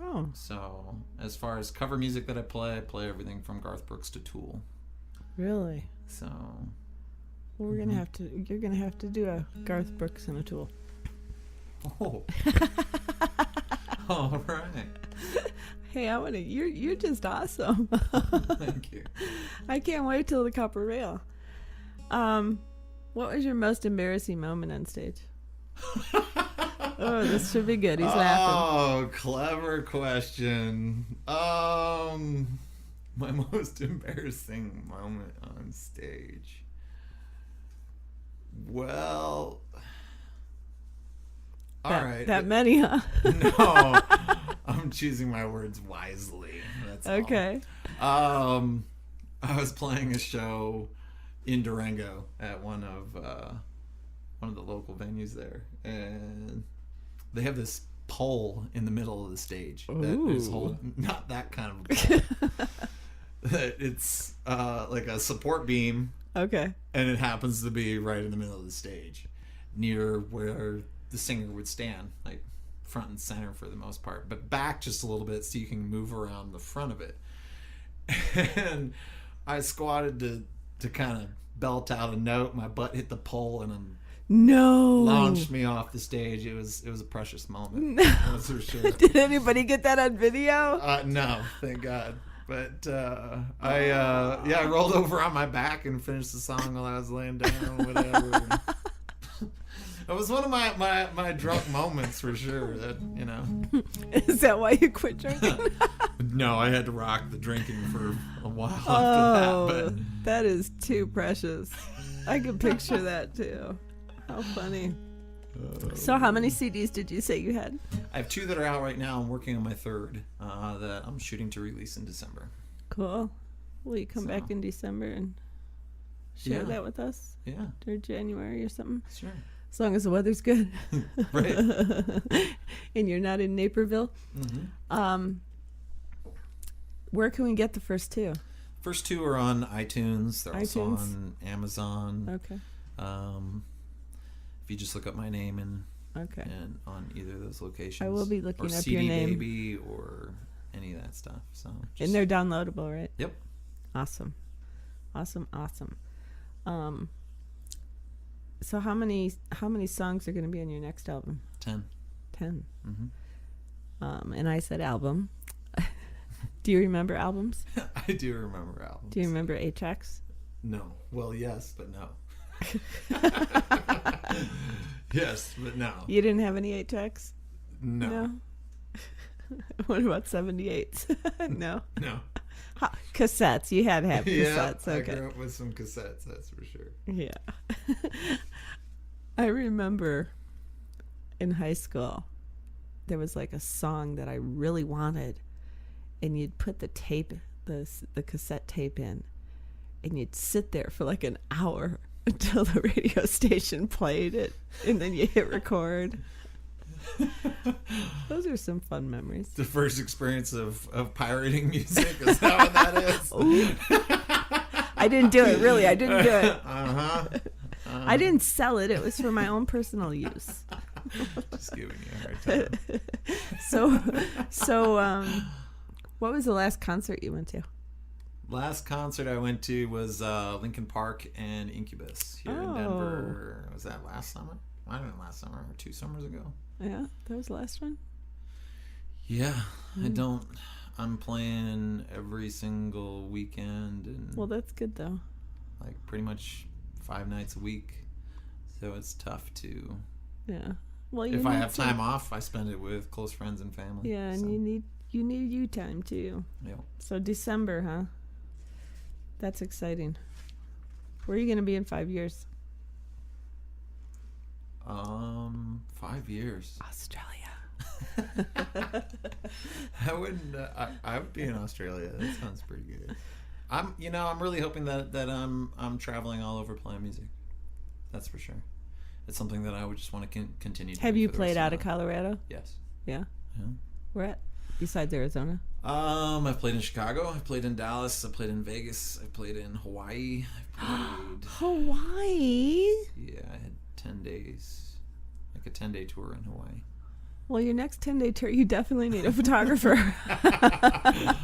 Speaker 2: Oh.
Speaker 3: So, as far as cover music that I play everything from Garth Brooks to Tool.
Speaker 2: Really?
Speaker 3: So...
Speaker 2: Well, you're gonna have to do a Garth Brooks and a Tool.
Speaker 3: Oh. All right.
Speaker 2: Hey, you're just awesome.
Speaker 3: Thank you.
Speaker 2: I can't wait till the Copper Rail. What was your most embarrassing moment on stage? Oh, this should be good. He's laughing.
Speaker 3: Oh, clever question. My most embarrassing moment on stage. Well, all right.
Speaker 2: That many, huh?
Speaker 3: No, I'm choosing my words wisely. That's
Speaker 2: okay.
Speaker 3: All. I was playing a show in Durango at one of the local venues there, and they have this pole in the middle of the stage that is not that kind of pole. It's like a support beam.
Speaker 2: Okay.
Speaker 3: And it happens to be right in the middle of the stage, near where the singer would stand, like front and center for the most part, but back just a little bit so you can move around the front of it. And I squatted to kind of belt out a note. My butt hit the pole and launched me off the stage. It was a precious moment. That's for sure.
Speaker 2: Did anybody get that on video?
Speaker 3: No, thank God. But I rolled over on my back and finished the song while I was laying down, whatever. It was one of my drunk moments for sure. That, you know.
Speaker 2: Is that why you quit drinking?
Speaker 3: No, I had to rock the drinking for a while after that. But
Speaker 2: that is too precious. I can picture that too. How funny. So how many CDs did you say you had?
Speaker 3: I have 2 that are out right now. I'm working on my 3rd that I'm shooting to release in December.
Speaker 2: Cool. Will you come back in December and share that with us?
Speaker 3: Yeah.
Speaker 2: Or January or something?
Speaker 3: Sure.
Speaker 2: As long as the weather's good.
Speaker 3: Right.
Speaker 2: And you're not in Naperville.
Speaker 3: Mm-hmm.
Speaker 2: Where can we get the first 2?
Speaker 3: First 2 are on iTunes. They're also
Speaker 2: iTunes?
Speaker 3: on Amazon.
Speaker 2: Okay.
Speaker 3: If you just look up my name and
Speaker 2: Okay.
Speaker 3: on either of those locations.
Speaker 2: I will be looking
Speaker 3: or
Speaker 2: up
Speaker 3: CD
Speaker 2: your name.
Speaker 3: Baby or any of that stuff. So
Speaker 2: And they're downloadable, right?
Speaker 3: Yep.
Speaker 2: Awesome. So how many songs are going to be on your next album?
Speaker 3: 10.
Speaker 2: 10.
Speaker 3: Mm-hmm.
Speaker 2: And I said album. Do you remember albums?
Speaker 3: I do remember albums.
Speaker 2: Do you remember 8 tracks?
Speaker 3: No. Well, yes, but no. Yes, but no.
Speaker 2: You didn't have any 8 tracks?
Speaker 3: No.
Speaker 2: What about 78s? No.
Speaker 3: No.
Speaker 2: Cassettes. You had to have
Speaker 3: Yeah,
Speaker 2: cassettes. Okay.
Speaker 3: I grew up with some cassettes, that's for sure.
Speaker 2: Yeah. I remember in high school, there was like a song that I really wanted, and you'd put the tape, the cassette tape in, and you'd sit there for like an hour until the radio station played it, and then you hit record. Those are some fun memories.
Speaker 3: The first experience of pirating music, is that what that is?
Speaker 2: I didn't do it, really. I didn't do it.
Speaker 3: I
Speaker 2: I didn't sell it. It was for my own personal use.
Speaker 3: Just giving you a hard time.
Speaker 2: So, what was the last concert you went to?
Speaker 3: Last concert I went to was Linkin Park and Incubus here in Denver. Was that last summer? Might have been last summer or 2 summers ago.
Speaker 2: Yeah, that was the last one.
Speaker 3: Yeah, I'm playing every single weekend and
Speaker 2: Well, that's good though.
Speaker 3: like pretty much 5 nights a week. So it's tough to.
Speaker 2: Yeah. Well,
Speaker 3: If I have time off, I spend it with close friends and family.
Speaker 2: Yeah, and
Speaker 3: so.
Speaker 2: you need you time too.
Speaker 3: Yeah.
Speaker 2: So December, huh? That's exciting. Where are you going to be in 5 years?
Speaker 3: 5 years.
Speaker 2: Australia.
Speaker 3: I wouldn't. I would be in Australia. That sounds pretty good. I'm really hoping that I'm traveling all over playing music. That's for sure. It's something that I would just want to continue.
Speaker 2: Have you played out of Colorado?
Speaker 3: Yes.
Speaker 2: Yeah.
Speaker 3: Yeah.
Speaker 2: Where at? Besides Arizona?
Speaker 3: I've played in Chicago. I've played in Dallas. I've played in Vegas. I've played in Hawaii. I've played.
Speaker 2: Hawaii.
Speaker 3: Yeah, I had 10 days, like a 10-day tour in Hawaii.
Speaker 2: Well, your next 10-day tour, you definitely need a photographer.
Speaker 3: It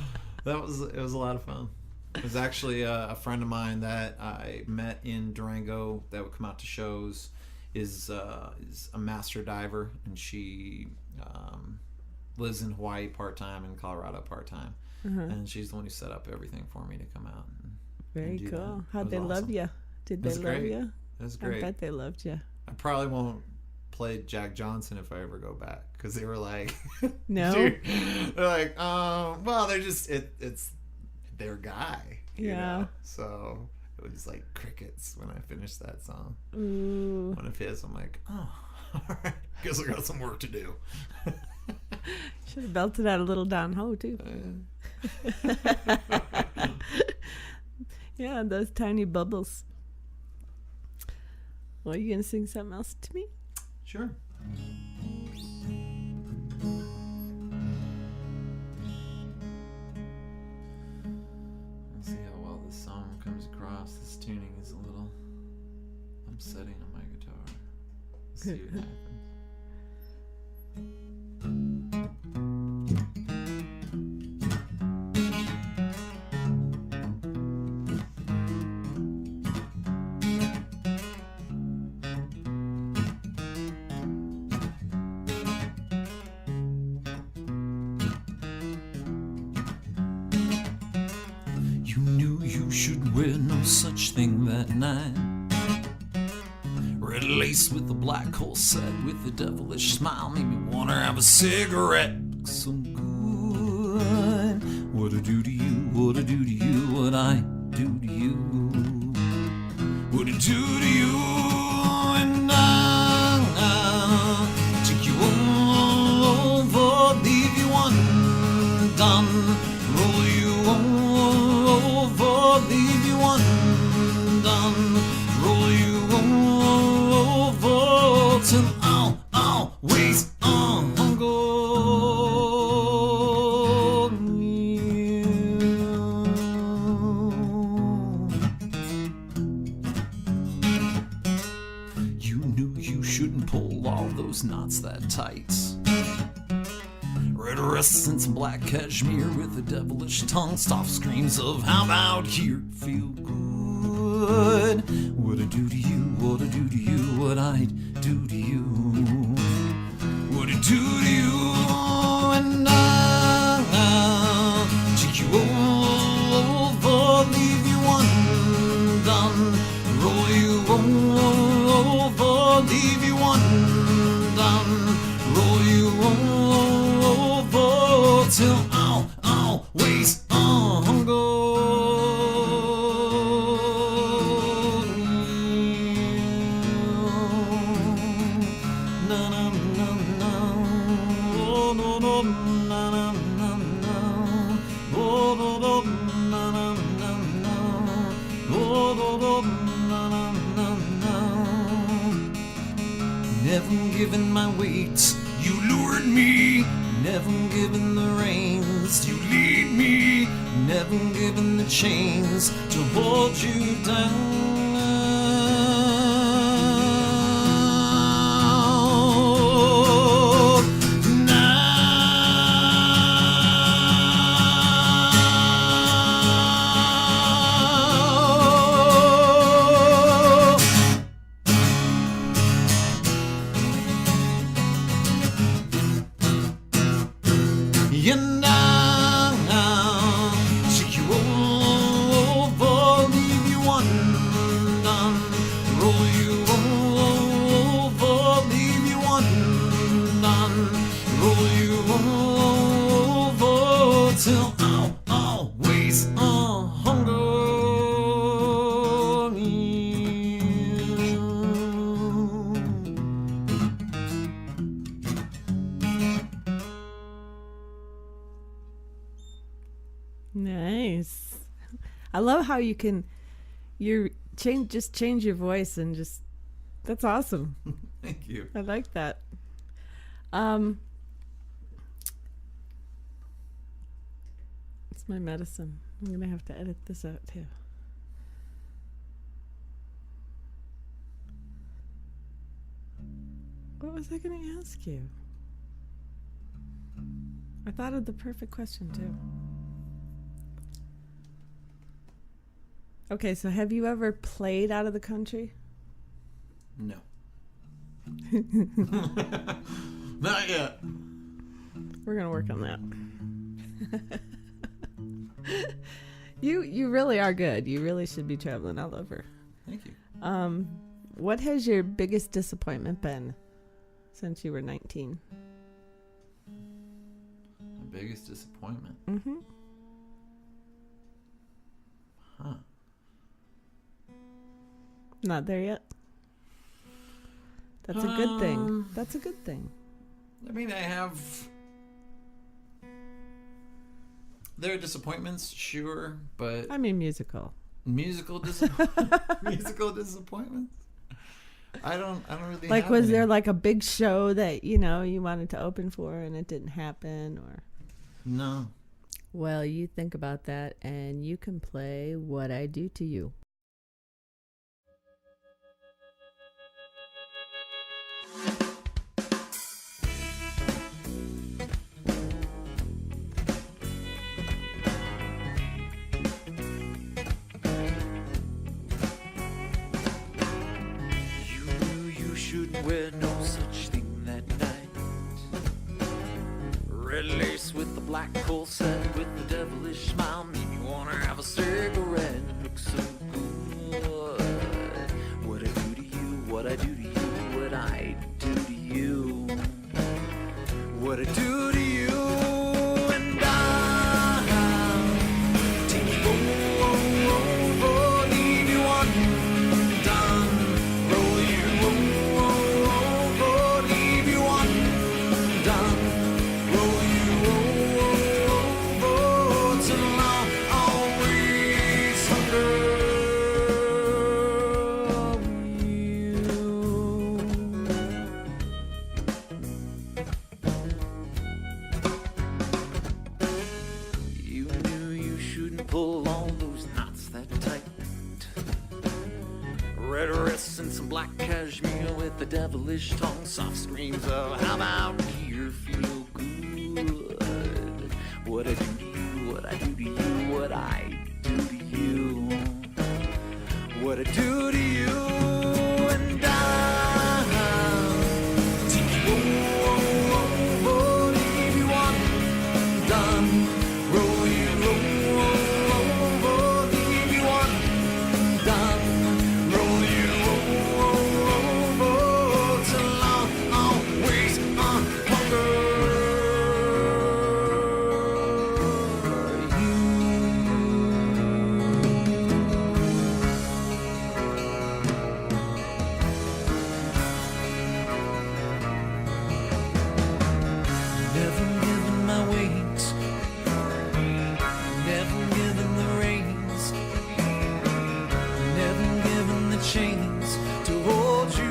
Speaker 3: was a lot of fun. It was actually a friend of mine that I met in Durango that would come out to shows. Is a master diver, and she lives in Hawaii part-time and Colorado part-time. And she's the one who set up everything for me to come out.
Speaker 2: Very
Speaker 3: do
Speaker 2: cool.
Speaker 3: that.
Speaker 2: How'd they love you? Did they love you?
Speaker 3: It was great.
Speaker 2: I bet they loved you.
Speaker 3: I probably won't play Jack Johnson if I ever go back, because they were like,
Speaker 2: No.
Speaker 3: dude, they're like, well, they're just it's their guy. You
Speaker 2: Yeah.
Speaker 3: know? So it was like crickets when I finished that song.
Speaker 2: Ooh.
Speaker 3: One of his, I'm like, oh, all right, guess I got some work to do.
Speaker 2: Should have belted out a little Don Ho too. Yeah, those tiny bubbles. Well, are you gonna sing something else to me?
Speaker 3: Sure. Let's see how well this song comes across. This tuning is a little upsetting on my guitar. Let's see what happens. You knew you should wear no such thing that night. Red lace with a black hole set with a devilish smile made me wanna have a cigarette. So good. What I do to you, what I do to you, what I do to you. What I do to you, and I undone, roll you over till I'll always You knew you shouldn't pull all those knots that tight. Red breasts and some black cashmere with a devilish tongue, soft screams of how about here, feel good. What I do to you, what I do to you, what I do to you, what I do to you, and I'll take you over, leave you undone, roll you over, leave you undone, roll you over till I'll always Never given my weight, you lured me. Never given the reins, you lead me. Never given the chains to hold you down. And I'll take you over, leave you undone, roll you over, leave you undone, roll you over till I'll always hunger.
Speaker 2: Nice. I love how you can change your voice and just that's awesome.
Speaker 3: Thank you.
Speaker 2: I like that. It's my medicine. I'm gonna have to edit this out too. What was I gonna ask you? I thought of the perfect question too. Okay, so have you ever played out of the country?
Speaker 3: No. Not yet.
Speaker 2: We're gonna work on that. You really are good. You really should be traveling all over.
Speaker 3: Thank you.
Speaker 2: What has your biggest disappointment been since you were 19?
Speaker 3: My biggest disappointment?
Speaker 2: Mm-hmm.
Speaker 3: Huh.
Speaker 2: Not there yet? That's a good thing. That's a good thing.
Speaker 3: I mean, there are disappointments, sure, but
Speaker 2: I mean musical.
Speaker 3: musical disappointments. I don't really
Speaker 2: Like,
Speaker 3: have
Speaker 2: was
Speaker 3: any.
Speaker 2: there like a big show that, you wanted to open for and it didn't happen, or?
Speaker 3: No.
Speaker 2: Well, you think about that and you can play What I Do to You.
Speaker 6: Wear no such thing that night. Red lace with the black corset with the devilish smile made me wanna have a cigarette. Look so good. What I do to you, what I do to you, what I do to you, what I do to you, and I'll take you over, leave you undone, roll you over, leave you undone, roll you over till I'm always pull all those knots that tight. Red wrists and some black cashmere with a devilish tongue. Soft screams of how about here feel good. What I do to you, what I do to you, what I do to you. What I do to you and I'll take you over, leave you undone. Roll you over, leave you undone. Roll you over till I'll always hunger you. Never given my wings, never given the reins, never given the chains to hold you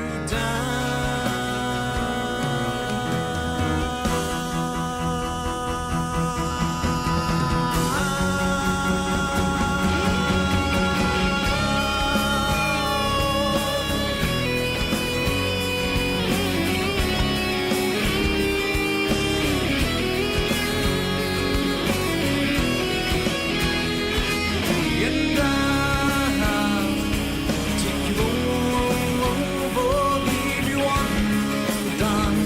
Speaker 6: and I'll take you over, leave you undone.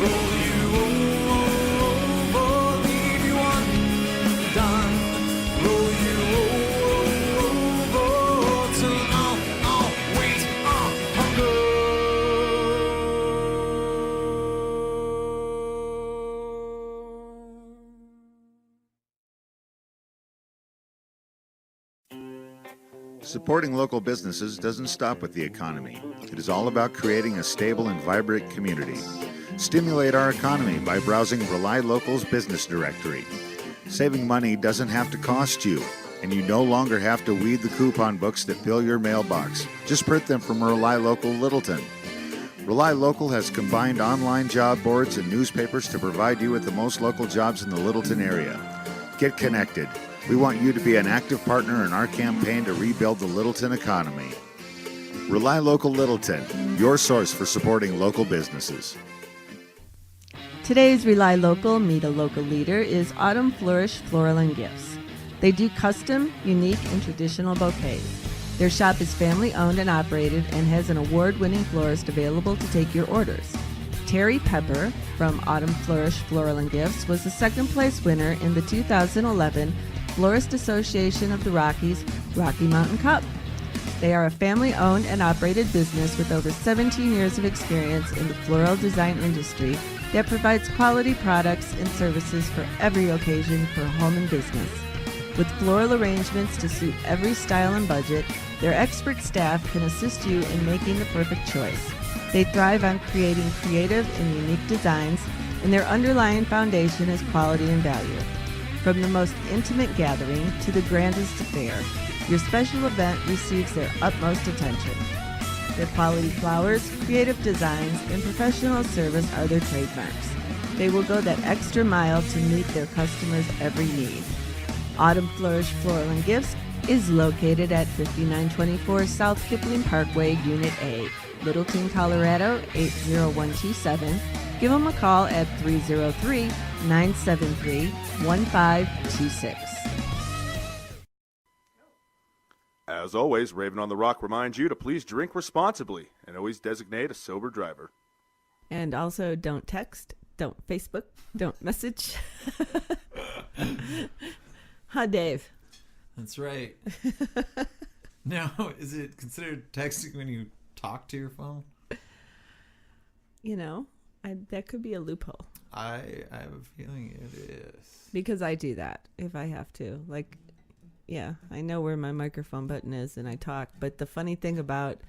Speaker 6: Roll you over, leave you undone. Roll you over till I'll always
Speaker 5: Supporting local businesses doesn't stop with the economy. It is all about creating a stable and vibrant community. Stimulate our economy by browsing Rely Local's business directory. Saving money doesn't have to cost you, and you no longer have to weed the coupon books that fill your mailbox. Just print them from Rely Local Littleton. Rely Local has combined online job boards and newspapers to provide you with the most local jobs in the Littleton area. Get connected. We want you to be an active partner in our campaign to rebuild the Littleton economy. Rely Local Littleton, your source for supporting local businesses.
Speaker 2: Today's Rely Local, Meet a Local Leader is Autumn Flourish Floral and Gifts. They do custom, unique, and traditional bouquets. Their shop is family-owned and operated and has an award-winning florist available to take your orders. Terry Pepper from Autumn Flourish Floral and Gifts was the second-place winner in the 2011 Florist Association of the Rockies Rocky Mountain Cup. They are a family-owned and operated business with over 17 years of experience in the floral design industry that provides quality products and services for every occasion for home and business. With floral arrangements to suit every style and budget, their expert staff can assist you in making the perfect choice. They thrive on creating creative and unique designs, and their underlying foundation is quality and value. From the most intimate gathering to the grandest affair, your special event receives their utmost attention. Their quality flowers, creative designs, and professional service are their trademarks. They will go that extra mile to meet their customers' every need. Autumn Flourish Floral and Gifts is located at 5924 South Kipling Parkway, Unit A, Littleton, Colorado 80127. Give them a call at 303-973-1526.
Speaker 1: As always, Raven on the Rock reminds you to please drink responsibly and always designate a sober driver.
Speaker 2: And also, don't text, don't Facebook, don't message. Huh, Dave?
Speaker 3: That's right. Now, is it considered texting when you talk to your phone?
Speaker 2: You know, that could be a loophole.
Speaker 3: I have a feeling it is.
Speaker 2: Because I do that if I have to. Like, yeah, I know where my microphone button is and I talk. But the funny thing about,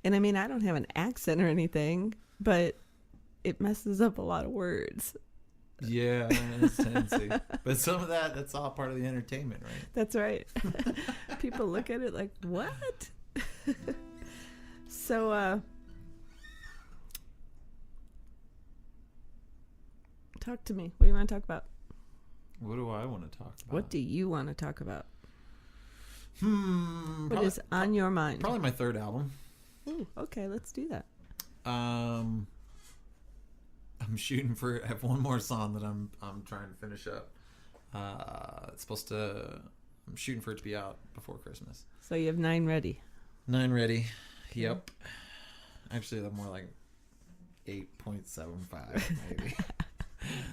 Speaker 2: and I mean, I don't have an accent or anything, but it messes up a lot of words.
Speaker 3: Yeah, it's tendency. But some of that's all part of the entertainment, right?
Speaker 2: That's right. People look at it like, what? So, talk to me. What do you want to talk about?
Speaker 3: What do I want to talk about?
Speaker 2: What do you want to talk about? What is on your mind?
Speaker 3: Probably my third album.
Speaker 2: Ooh, okay, let's do that.
Speaker 3: I'm shooting for. I have one more song that I'm trying to finish up. It's supposed to. I'm shooting for it to be out before Christmas.
Speaker 2: So you have 9 ready.
Speaker 3: 9 ready. Yep. Actually, they're more like 8.75 maybe.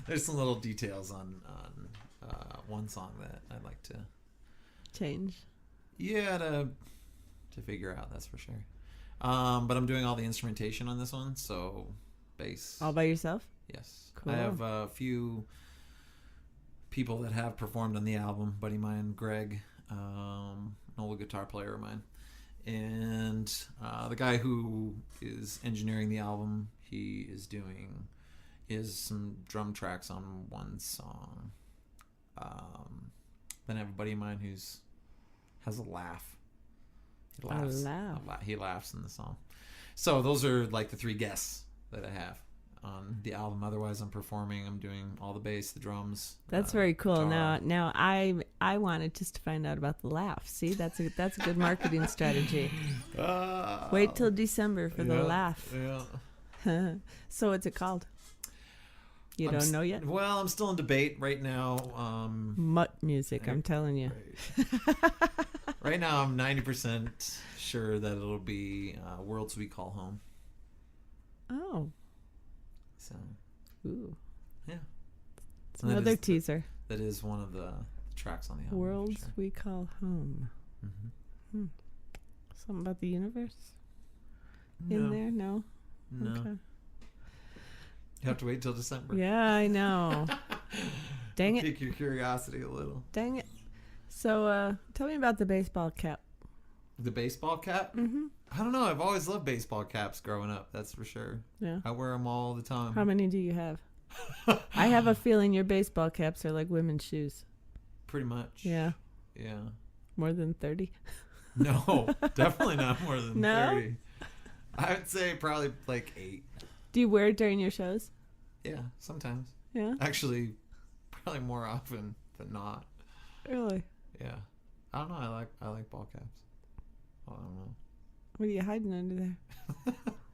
Speaker 3: There's some little details on one song that I'd like to
Speaker 2: change.
Speaker 3: Yeah, to figure out, that's for sure. But I'm doing all the instrumentation on this one, so bass.
Speaker 2: All by yourself?
Speaker 3: Yes.
Speaker 2: Cool.
Speaker 3: I have a few people that have performed on the album. Buddy of mine, Greg, an old guitar player of mine. And the guy who is engineering the album, he is doing some drum tracks on one song. Then I have a buddy of mine has a laugh. He laughs. He laughs in the song. So those are like the 3 guests that I have on the album. Otherwise, I'm performing. I'm doing all the bass, the drums.
Speaker 2: That's very cool.
Speaker 3: Guitar.
Speaker 2: Now I wanted just to find out about the laugh. See, that's a good marketing strategy. Wait till December for the laugh.
Speaker 3: Yeah.
Speaker 2: So what's it called? You don't know yet?
Speaker 3: Well, I'm still in debate right now.
Speaker 2: Mutt music, I'm telling you.
Speaker 3: Right now, I'm 90% sure that it'll be Worlds We Call Home.
Speaker 2: Oh.
Speaker 3: So.
Speaker 2: Ooh.
Speaker 3: Yeah.
Speaker 2: It's another teaser.
Speaker 3: That is one of the tracks on the album.
Speaker 2: Worlds We Call Home.
Speaker 3: Mm-hmm.
Speaker 2: Something about the universe? In there? No?
Speaker 3: No.
Speaker 2: Okay.
Speaker 3: You have to wait till December.
Speaker 2: Yeah, I know. Dang it.
Speaker 3: Pique your curiosity a little.
Speaker 2: Dang it. So, tell me about the baseball cap.
Speaker 3: The baseball cap?
Speaker 2: Mm-hmm.
Speaker 3: I don't know. I've always loved baseball caps growing up. That's for sure.
Speaker 2: Yeah.
Speaker 3: I wear them all the time.
Speaker 2: How many do you have? I have a feeling your baseball caps are like women's shoes.
Speaker 3: Pretty much.
Speaker 2: Yeah.
Speaker 3: Yeah.
Speaker 2: More than 30?
Speaker 3: No, definitely not more than
Speaker 2: No?
Speaker 3: 30. I would say probably like 8.
Speaker 2: Do you wear it during your shows?
Speaker 3: Yeah, sometimes.
Speaker 2: Yeah.
Speaker 3: Actually, probably more often than not.
Speaker 2: Really?
Speaker 3: Yeah. I don't know. I like ball caps. I don't know.
Speaker 2: What are you hiding under there?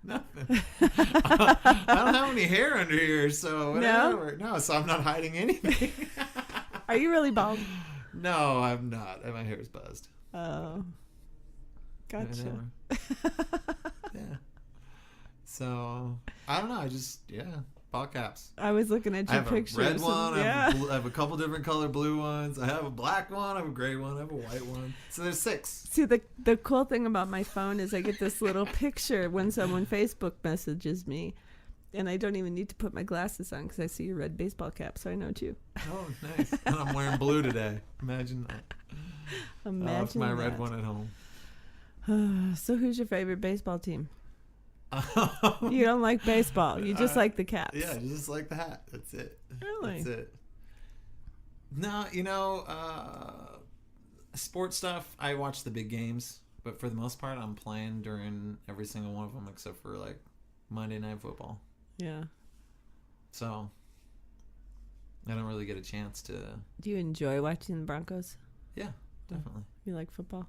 Speaker 3: Nothing. I don't have any hair under here, so whatever. No, so I'm not hiding anything.
Speaker 2: Are you really bald?
Speaker 3: No, I'm not. My hair's buzzed.
Speaker 2: Oh. Gotcha.
Speaker 3: Yeah. So, I don't know. Ball caps.
Speaker 2: I was looking at your pictures.
Speaker 3: I have a red one.
Speaker 2: Yeah.
Speaker 3: I have a couple different color blue ones. I have a black one. I have a gray one. I have a white one. So there's 6.
Speaker 2: See, the cool thing about my phone is I get this little picture when someone Facebook messages me, and I don't even need to put my glasses on because I see your red baseball cap, so I know it's you.
Speaker 3: Oh, nice. And I'm wearing blue today. Imagine that.
Speaker 2: Imagine
Speaker 3: it's my red
Speaker 2: that.
Speaker 3: one at home.
Speaker 2: So who's your favorite baseball team? You don't like baseball. You just like the caps.
Speaker 3: Yeah, just like the hat. That's it.
Speaker 2: Really?
Speaker 3: That's it. No, sports stuff, I watch the big games. But for the most part, I'm playing during every single one of them except for, like, Monday Night Football.
Speaker 2: Yeah.
Speaker 3: So, I don't really get a chance to...
Speaker 2: Do you enjoy watching the Broncos?
Speaker 3: Yeah, definitely.
Speaker 2: You like football?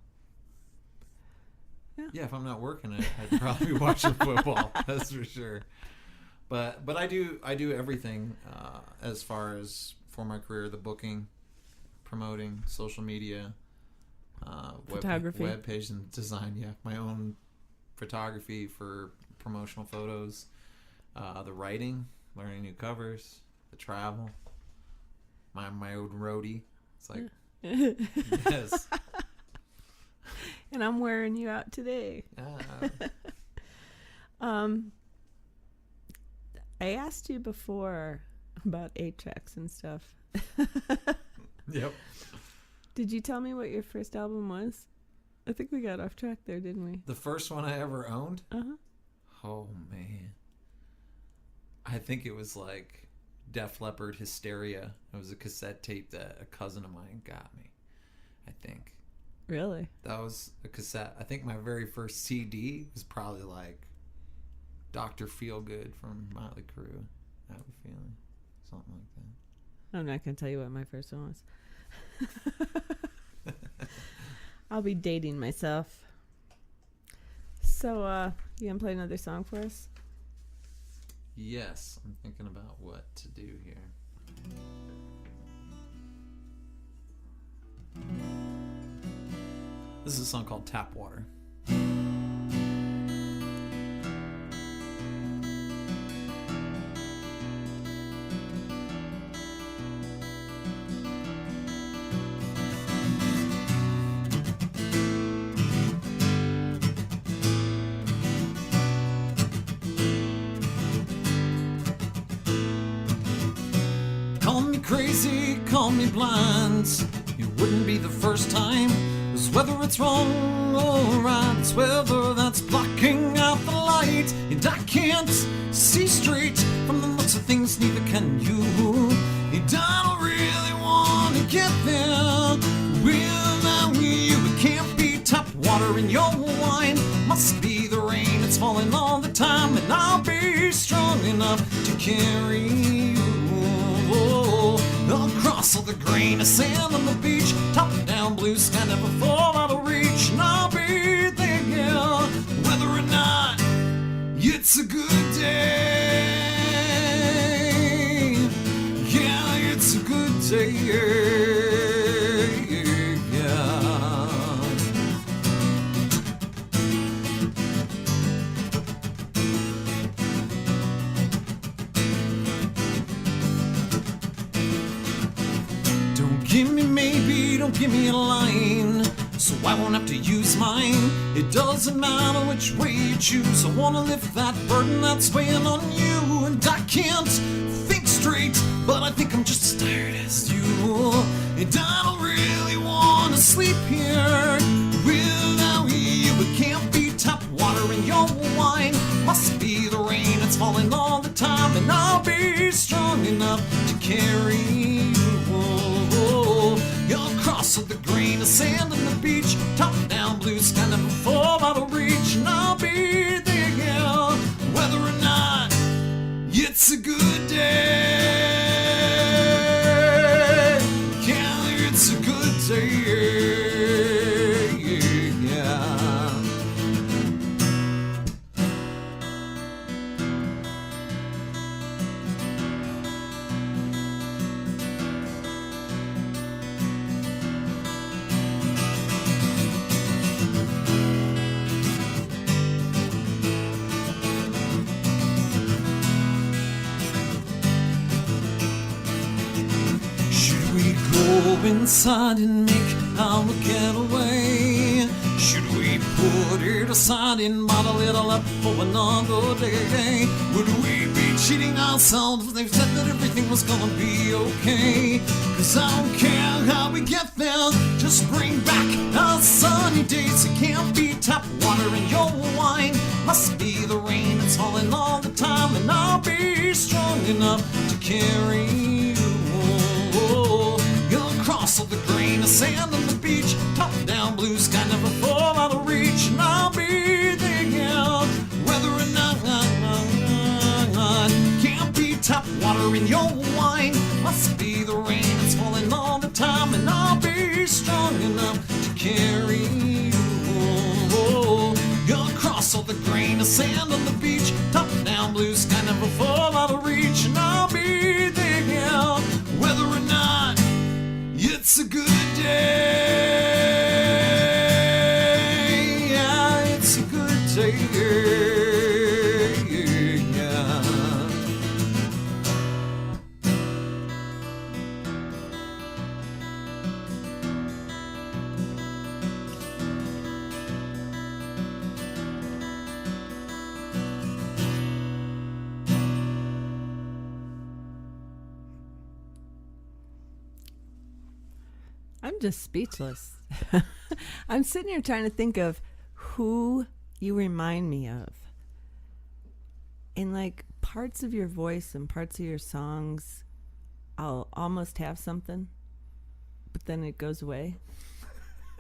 Speaker 3: Yeah, if I'm not working, I'd probably be watching football. That's for sure. But I do everything as far as for my career: the booking, promoting, social media,
Speaker 2: photography,
Speaker 3: web page and design. Yeah, my own photography for promotional photos, the writing, learning new covers, the travel. My own roadie. It's like yes.
Speaker 2: And I'm wearing you out today. I asked you before about 8-tracks and stuff.
Speaker 3: Yep.
Speaker 2: Did you tell me what your first album was? I think we got off track there, didn't we?
Speaker 3: The first one I ever owned?
Speaker 2: Uh-huh.
Speaker 3: Oh, man. I think it was like Def Leppard Hysteria. It was a cassette tape that a cousin of mine got me, I think.
Speaker 2: Really?
Speaker 3: That was a cassette. I think my very first CD was probably like Dr. Feelgood from Motley Crue. I have a feeling. Something like that.
Speaker 2: I'm not going to tell you what my first one was. I'll be dating myself. So, you gonna play another song for us?
Speaker 3: Yes, I'm thinking about what to do here. This is a song called Tap Water. Call me crazy, call me blind. It wouldn't be the first time. 'Cause whether it's wrong or right, it's whether that's blocking out the light. And I can't see straight from the looks of things, neither can you. And I don't really want to get there without you. It can't be tap water in your wine. Must be the rain, it's falling all the time. And I'll be strong enough to carry you across all the grain of sand on the beach. Top down, blue sky, never fall out of reach. And I'll be there whether or not it's a good day. Yeah, it's a good day. Yeah. Don't give me maybe, don't give me a line, so I won't have to use mine. It doesn't matter which way you choose. I wanna lift that burden that's weighing on you. And I can't think straight, but I think I'm just as tired as you. And I don't really wanna sleep here without you. It can't be tap water in your wine. Must be the rain, it's falling all the time. And I'll be strong enough to carry you across all the grain of sand on the beach. Top down, blue sky, never fall out of reach. And I'll be there whether or not it's a good day. Yeah, it's a good day. Yeah. Should we go inside and make our getaway? Should we put it aside and bottle it all up for another day? Would we be cheating ourselves if they said that everything was gonna be okay? 'Cause I don't care how we get there, just bring back our sunny days. It can't be tap water in your wine. Must be the rain, it's falling all the time. And I'll be strong enough to carry you across all the grain of sand on the beach. Top down, blue sky, never fall out of reach. And I'll be there whether or not can't be tap water in your wine. Must be the rain, it's falling all the time. And I'll be strong enough to carry you across all the grain of sand on the beach. Top down, blue sky, never fall out of reach. And I'll be there whether or not it's a good day. Yeah, it's a good day. Yeah.
Speaker 2: I'm just speechless. I'm sitting here trying to think of who you remind me of. And like parts of your voice and parts of your songs, I'll almost have something, but then it goes away.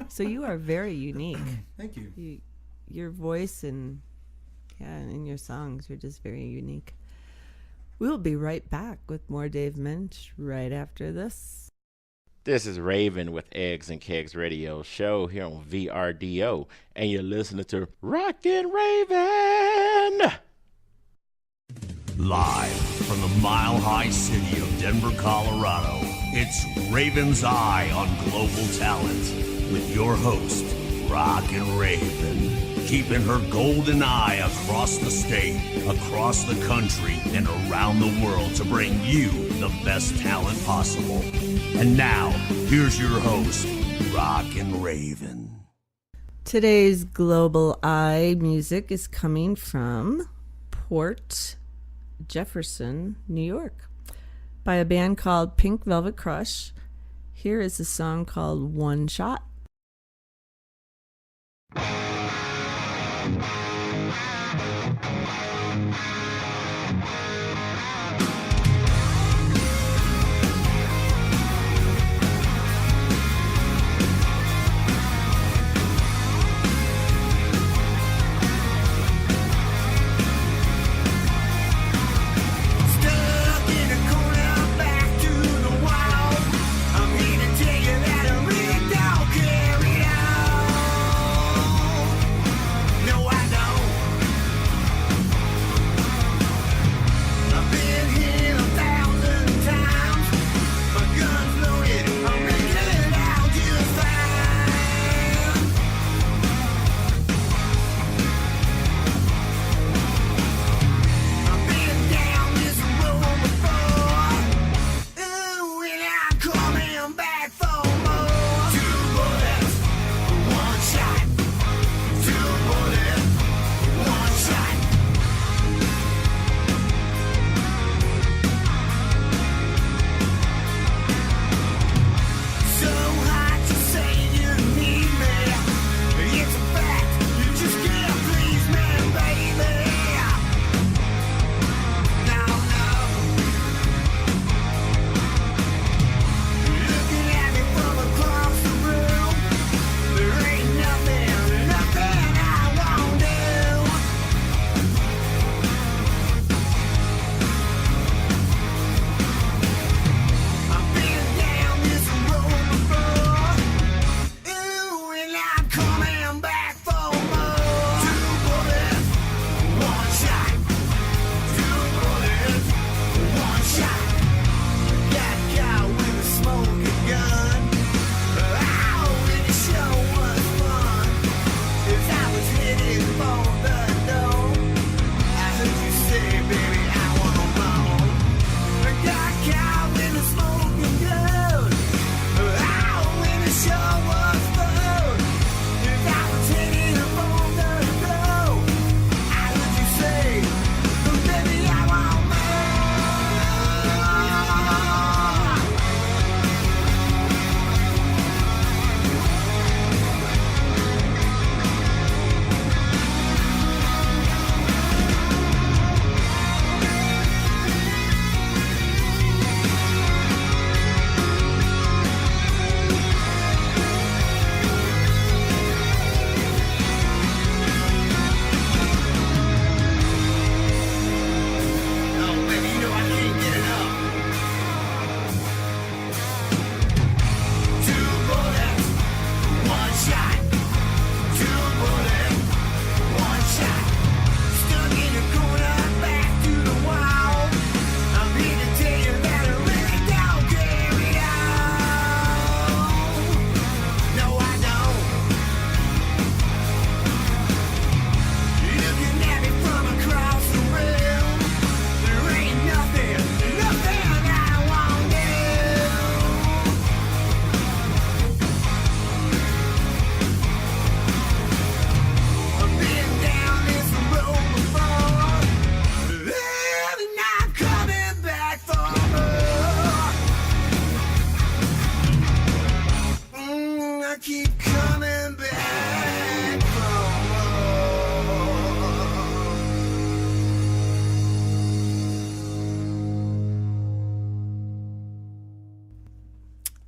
Speaker 2: So you are very unique.
Speaker 3: Thank you.
Speaker 2: Your voice and your songs are just very unique. We'll be right back with more Dave Mensch right after this.
Speaker 7: This is Raven with Eggs and Kegs Radio Show here on VRDO, and you're listening to Rockin' Raven!
Speaker 8: Live from the mile-high city of Denver, Colorado, it's Raven's Eye on Global Talent with your host, Rockin' Raven. Keeping her golden eye across the state, across the country, and around the world to bring you the best talent possible. And now, here's your host, Rockin' Raven.
Speaker 2: Today's Global Eye music is coming from Port Jefferson, New York, by a band called Pink Velvet Crush. Here is a song called One Shot.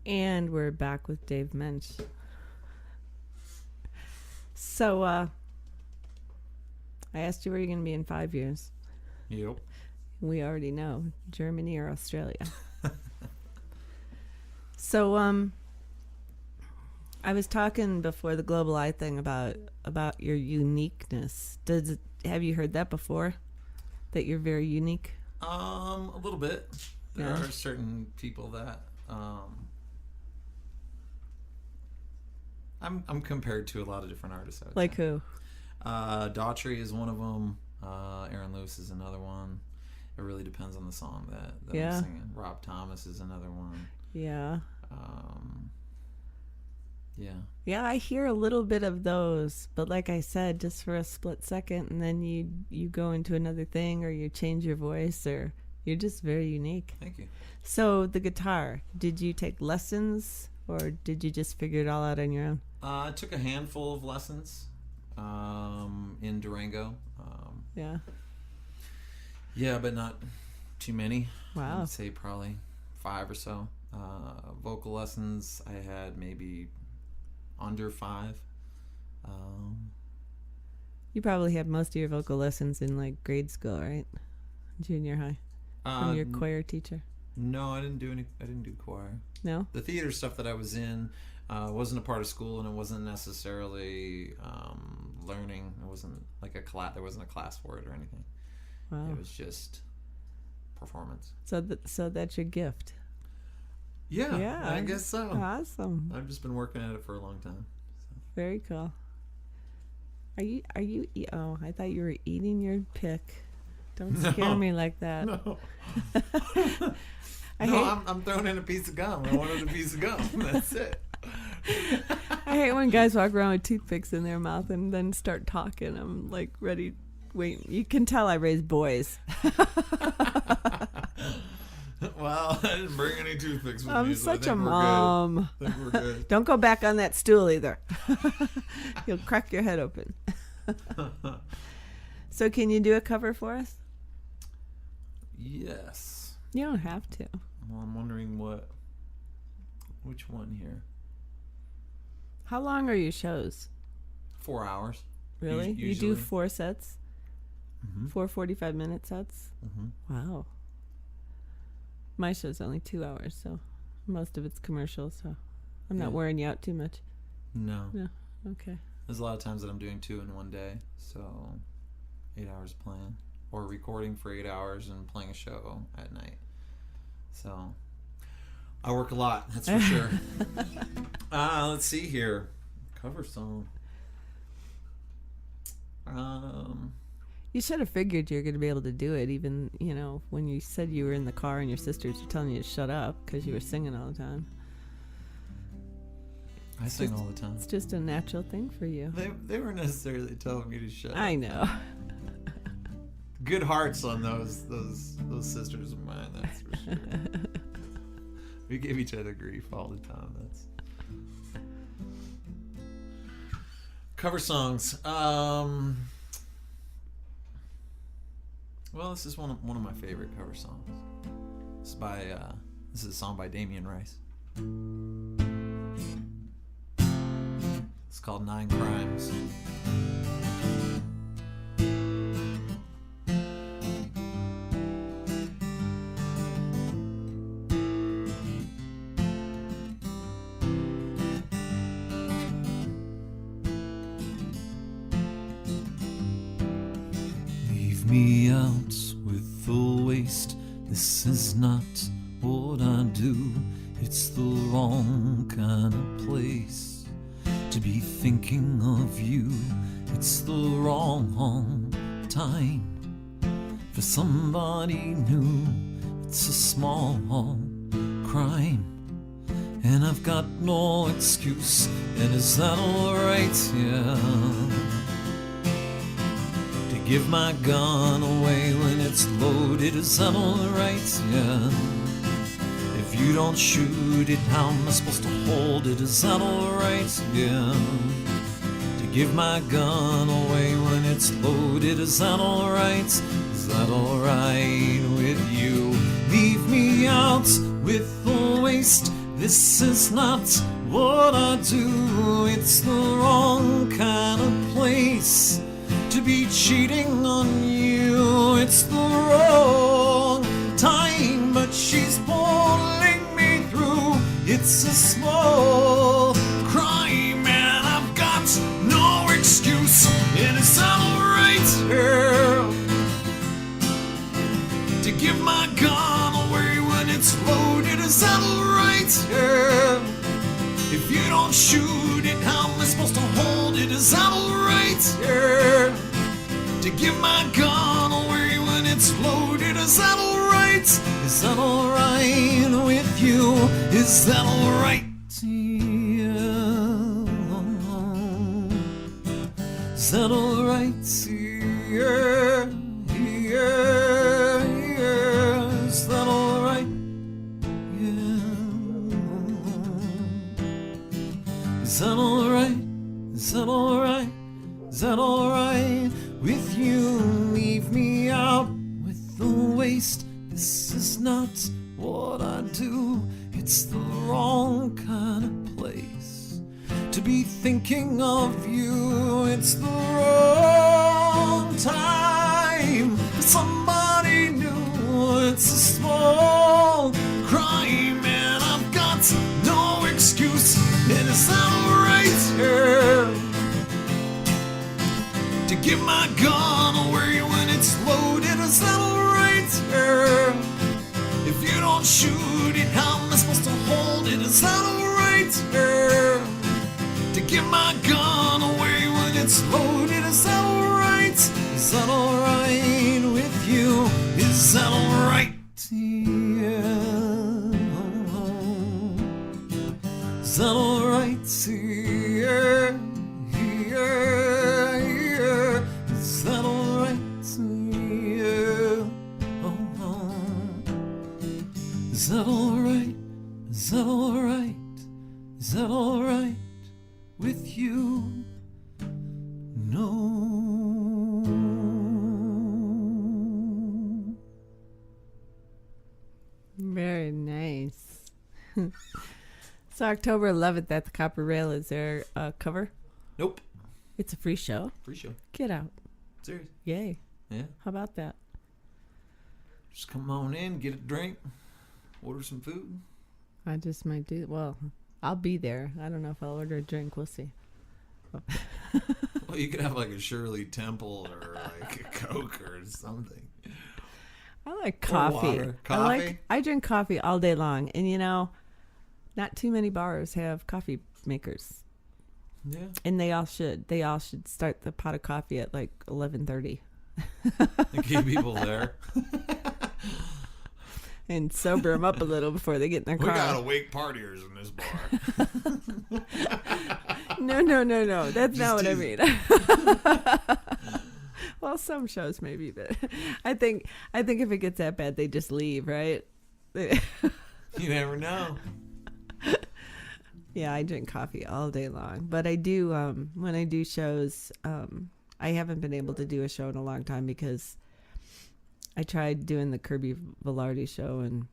Speaker 2: And we're back with Dave Mensch. So, I asked you where you're going to be in 5 years.
Speaker 3: Yep.
Speaker 2: We already know, Germany or Australia. So, I was talking before the Global Eye thing about your uniqueness. Have you heard that before? That you're very unique?
Speaker 3: A little bit. There are certain people that I'm compared to a lot of different artists. I would
Speaker 2: Like
Speaker 3: say.
Speaker 2: who?
Speaker 3: Daughtry is one of them. Aaron Lewis is another one. It really depends on the song that I'm singing. Rob Thomas is another one.
Speaker 2: Yeah.
Speaker 3: Yeah.
Speaker 2: Yeah, I hear a little bit of those, but like I said, just for a split second, and then you go into another thing, or you change your voice, or you're just very unique.
Speaker 3: Thank you.
Speaker 2: So the guitar, did you take lessons, or did you just figure it all out on your own?
Speaker 3: I took a handful of lessons in Durango.
Speaker 2: Yeah.
Speaker 3: Yeah, but not too many.
Speaker 2: Wow.
Speaker 3: I'd say probably 5 or so. Vocal lessons, I had maybe under 5.
Speaker 2: You probably had most of your vocal lessons in like grade school, right? Junior high. From your choir teacher.
Speaker 3: No, I didn't do choir.
Speaker 2: No?
Speaker 3: The theater stuff that I was in wasn't a part of school, and it wasn't necessarily learning. It wasn't like a class. There wasn't a class for it or anything.
Speaker 2: Wow.
Speaker 3: It was just performance.
Speaker 2: So that's your gift.
Speaker 3: Yeah, I guess so.
Speaker 2: Awesome.
Speaker 3: I've just been working at it for a long time. So.
Speaker 2: Very cool. Are you? Oh, I thought you were eating your pick. Don't scare me like that.
Speaker 3: No. I'm throwing in a piece of gum. I wanted a piece of gum. That's it.
Speaker 2: I hate when guys walk around with toothpicks in their mouth and then start talking. I'm like ready. Wait, you can tell I raised boys.
Speaker 3: Well, I didn't bring any toothpicks with me.
Speaker 2: I'm
Speaker 3: so
Speaker 2: such
Speaker 3: I
Speaker 2: a
Speaker 3: think
Speaker 2: mom.
Speaker 3: we're good. I think we're good.
Speaker 2: Don't go back on that stool either. You'll crack your head open. So can you do a cover for us?
Speaker 3: Yes.
Speaker 2: You don't have to.
Speaker 3: Well, I'm wondering which one here.
Speaker 2: How long are your shows?
Speaker 3: 4 hours.
Speaker 2: Really? You do 4 sets?
Speaker 3: Mm-hmm.
Speaker 2: 4 45-minute sets?
Speaker 3: Mm-hmm.
Speaker 2: Wow. My show's only 2 hours, so most of it's commercial, so I'm not wearing you out too much.
Speaker 3: No.
Speaker 2: Okay.
Speaker 3: There's a lot of times that I'm doing 2 in one day, so 8 hours playing. Or recording for 8 hours and playing a show at night. So I work a lot, that's for sure. Let's see here. Cover song.
Speaker 2: You should have figured you're going to be able to do it, even, when you said you were in the car and your sisters were telling you to shut up because you were singing all the time.
Speaker 3: I sing all the time.
Speaker 2: It's just a natural thing for you.
Speaker 3: They weren't necessarily telling me to shut up.
Speaker 2: I know.
Speaker 3: Good hearts on those sisters of mine, that's for sure. We give each other grief all the time. That's cover songs. Well, this is one of my favorite cover songs. This is a song by Damien Rice. It's called 9 Crimes. Me out with the waste. This is not what I do. It's the wrong kind of place to be thinking of you. It's the wrong time for somebody new. It's a small crime, and I've got no excuse. And is that alright? Yeah. Give my gun away when it's loaded, is that alright? Yeah. If you don't shoot it, how am I supposed to hold it? Is that alright? Yeah. To give my gun away when it's loaded, is that alright? Is that alright with you? Leave me out with the waste. This is not what I do. It's the wrong kind of place to be cheating on you. It's the wrong time, but she's pulling me through. it's a small crime, and I've got no excuse. And it's alright, girl, to give my gun away when it's loaded. Is that alright, girl? If you don't shoot it, how am I supposed to hold it? Is that alright, girl? To give my gun away when it's loaded. Is that alright? Is that alright with you? Is that alright? Yeah. Is that alright? Yeah. Yeah. Yeah. Is that alright? Yeah. Is that alright? Is that alright? Is that alright with you? Leave me out with the waste. This is not what I do. It's the wrong kind of place to be thinking of you. It's the wrong time for somebody new. It's a small crime, and I've got no excuse. And it's not alright, girl, to give my gun away when it's loaded. Is that alright, girl? If you don't shoot it, how am I supposed to hold it? Is that alright, girl, to give my gun away when it's loaded? Is that alright? Is that alright with you? Is that alright? Yeah. Is that alright? Yeah. Yeah. Yeah. Is that alright? Yeah. Is that alright? Is that alright? Is that alright with you? No.
Speaker 2: Very nice. So October 11th at the Copper Rail, is there a cover?
Speaker 3: Nope.
Speaker 2: It's a free show.
Speaker 3: Free show.
Speaker 2: Get out.
Speaker 3: Serious.
Speaker 2: Yay.
Speaker 3: Yeah.
Speaker 2: How about that?
Speaker 3: Just come on in, get a drink, order some food.
Speaker 2: I just might do. Well, I'll be there. I don't know if I'll order a drink. We'll see.
Speaker 3: Well, you could have like a Shirley Temple or like a Coke or something.
Speaker 2: I like coffee.
Speaker 3: water. Coffee?
Speaker 2: I drink coffee all day long, and not too many bars have coffee makers,
Speaker 3: Yeah.
Speaker 2: and they all should. They all should start the pot of coffee at like 11:30.
Speaker 3: And keep people there.
Speaker 2: And sober them up a little before they get in their
Speaker 3: We
Speaker 2: car.
Speaker 3: got awake partiers in this bar.
Speaker 2: No. That's
Speaker 3: Just
Speaker 2: not what I
Speaker 3: teasing.
Speaker 2: mean. Well, some shows maybe, but I think if it gets that bad, they just leave, right?
Speaker 3: You never know.
Speaker 2: Yeah, I drink coffee all day long, but I do when I do shows. I haven't been able to do a show in a long time because I tried doing the Kirby Velarde show, and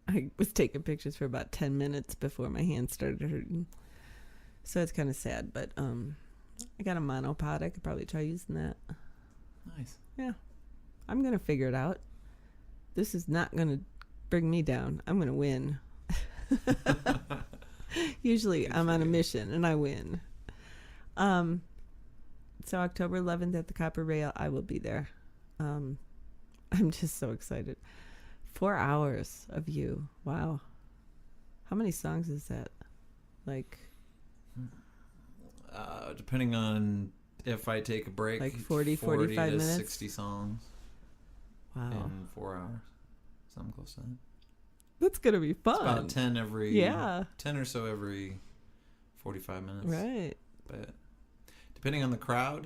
Speaker 2: I was taking pictures for about 10 minutes before my hands started hurting. So it's kind of sad, but I got a monopod. I could probably try using that.
Speaker 3: Nice.
Speaker 2: Yeah. I'm going to figure it out. This is not going to bring me down. I'm going to win. Usually I'm on a mission and I win. So October 11th at the Copper Rail, I will be there. I'm just so excited. 4 hours of you. Wow. How many songs is that? Like
Speaker 3: Depending on if I take a break,
Speaker 2: like 40
Speaker 3: to
Speaker 2: 45 minutes?
Speaker 3: 60 songs
Speaker 2: wow.
Speaker 3: in 4 hours. Something close to that.
Speaker 2: That's going to be fun.
Speaker 3: It's about 10 or so every 45 minutes.
Speaker 2: Right.
Speaker 3: But depending on the crowd,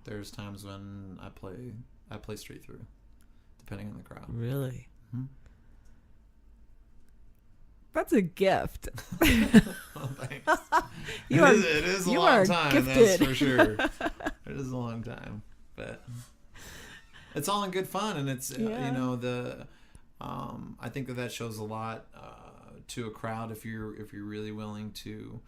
Speaker 3: there's times when I play straight through, depending on the crowd.
Speaker 2: Really?
Speaker 3: Mm-hmm.
Speaker 2: That's a gift.
Speaker 3: Well, thanks. It is a
Speaker 2: you
Speaker 3: long
Speaker 2: are
Speaker 3: time,
Speaker 2: gifted.
Speaker 3: that's for sure. It is a long time, but it's all in good fun, and it's I think that shows a lot to a crowd if you're really willing to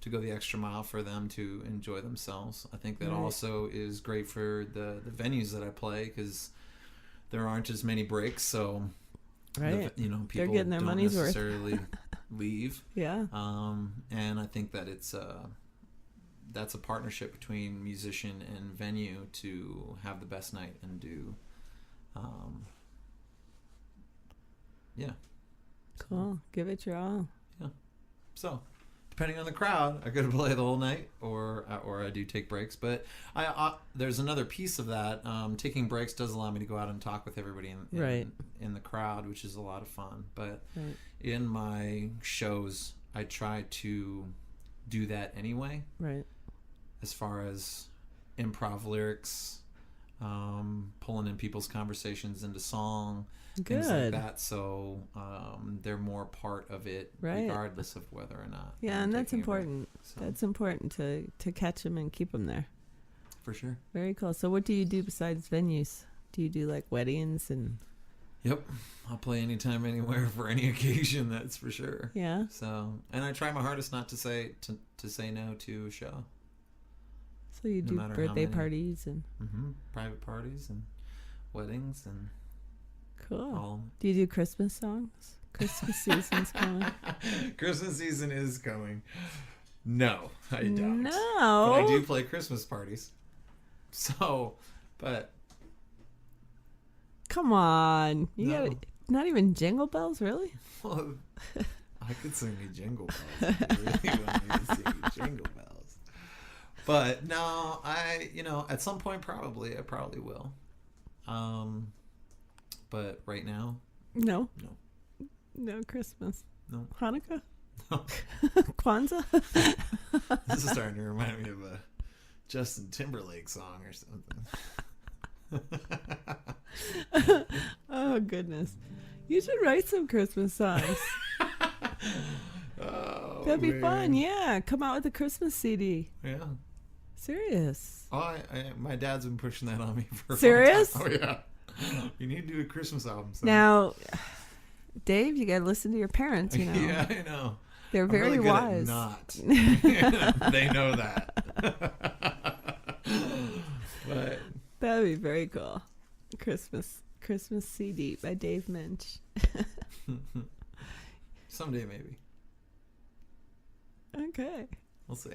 Speaker 3: go the extra mile for them to enjoy themselves. I think that also is great for the venues that I play because there aren't as many breaks, so
Speaker 2: Right.
Speaker 3: People
Speaker 2: getting their
Speaker 3: don't
Speaker 2: money's worth.
Speaker 3: necessarily leave.
Speaker 2: Yeah.
Speaker 3: And I think that that's a partnership between musician and venue to have the best night and do. Yeah.
Speaker 2: Cool. Give it your all.
Speaker 3: Yeah. So, depending on the crowd, I could play the whole night, or I do take breaks. But there's another piece of that. Taking breaks does allow me to go out and talk with everybody in the crowd, which is a lot of fun. But in my shows, I try to do that anyway.
Speaker 2: Right.
Speaker 3: As far as improv lyrics, pulling in people's conversations into song, things like that. So they're more part of it, regardless of whether or not.
Speaker 2: Yeah, and that's important. So. That's important to catch them and keep them there.
Speaker 3: For sure.
Speaker 2: Very cool. So what do you do besides venues? Do you do like weddings and...
Speaker 3: Yep. I'll play anytime, anywhere, for any occasion, that's for sure.
Speaker 2: Yeah.
Speaker 3: So, and I try my hardest not to say no to a show.
Speaker 2: So you do birthday parties and...
Speaker 3: private parties and weddings and...
Speaker 2: Cool. Do you do Christmas songs? Christmas season's coming.
Speaker 3: Christmas season is coming. No, I don't.
Speaker 2: No.
Speaker 3: But I do play Christmas parties. So, but...
Speaker 2: Come on. You gotta, not even Jingle Bells, really?
Speaker 3: Well, I could sing you Jingle Bells if you really want me to sing you Jingle Bells. But no, at some point I probably will. But right now,
Speaker 2: no Christmas,
Speaker 3: no
Speaker 2: Hanukkah,
Speaker 3: no
Speaker 2: Kwanzaa.
Speaker 3: This is starting to remind me of a Justin Timberlake song or something.
Speaker 2: Oh goodness, you should write some Christmas songs. That'd be fun. Yeah, come out with a Christmas CD.
Speaker 3: Yeah.
Speaker 2: Serious.
Speaker 3: Oh, my dad's been pushing that on me for
Speaker 2: serious.
Speaker 3: A long time. Oh yeah. You need to do a Christmas album. So.
Speaker 2: Now, Dave, you gotta listen to your parents.
Speaker 3: Yeah, I know.
Speaker 2: They're very
Speaker 3: really
Speaker 2: wise.
Speaker 3: Not. They know that. But
Speaker 2: that'd be very cool. Christmas CD by Dave Mensch.
Speaker 3: Someday, maybe.
Speaker 2: Okay.
Speaker 3: We'll see.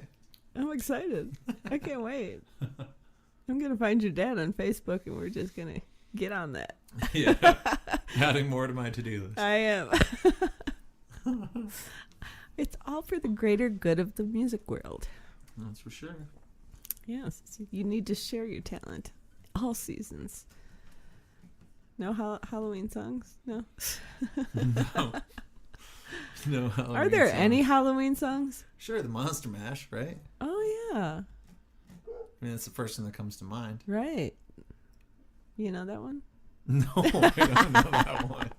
Speaker 2: I'm excited. I can't wait. I'm gonna find your dad on Facebook, and we're just gonna get on that.
Speaker 3: Yeah. Adding more to my to-do list.
Speaker 2: I am. It's all for the greater good of the music world.
Speaker 3: That's for sure.
Speaker 2: Yes. You need to share your talent. All seasons. No Halloween songs? No?
Speaker 3: No Halloween
Speaker 2: Are there
Speaker 3: songs.
Speaker 2: any Halloween songs?
Speaker 3: Sure, the Monster Mash, right?
Speaker 2: Oh, yeah.
Speaker 3: I mean, that's the first thing that comes to mind.
Speaker 2: Right. You know that one?
Speaker 3: No, I don't know that one.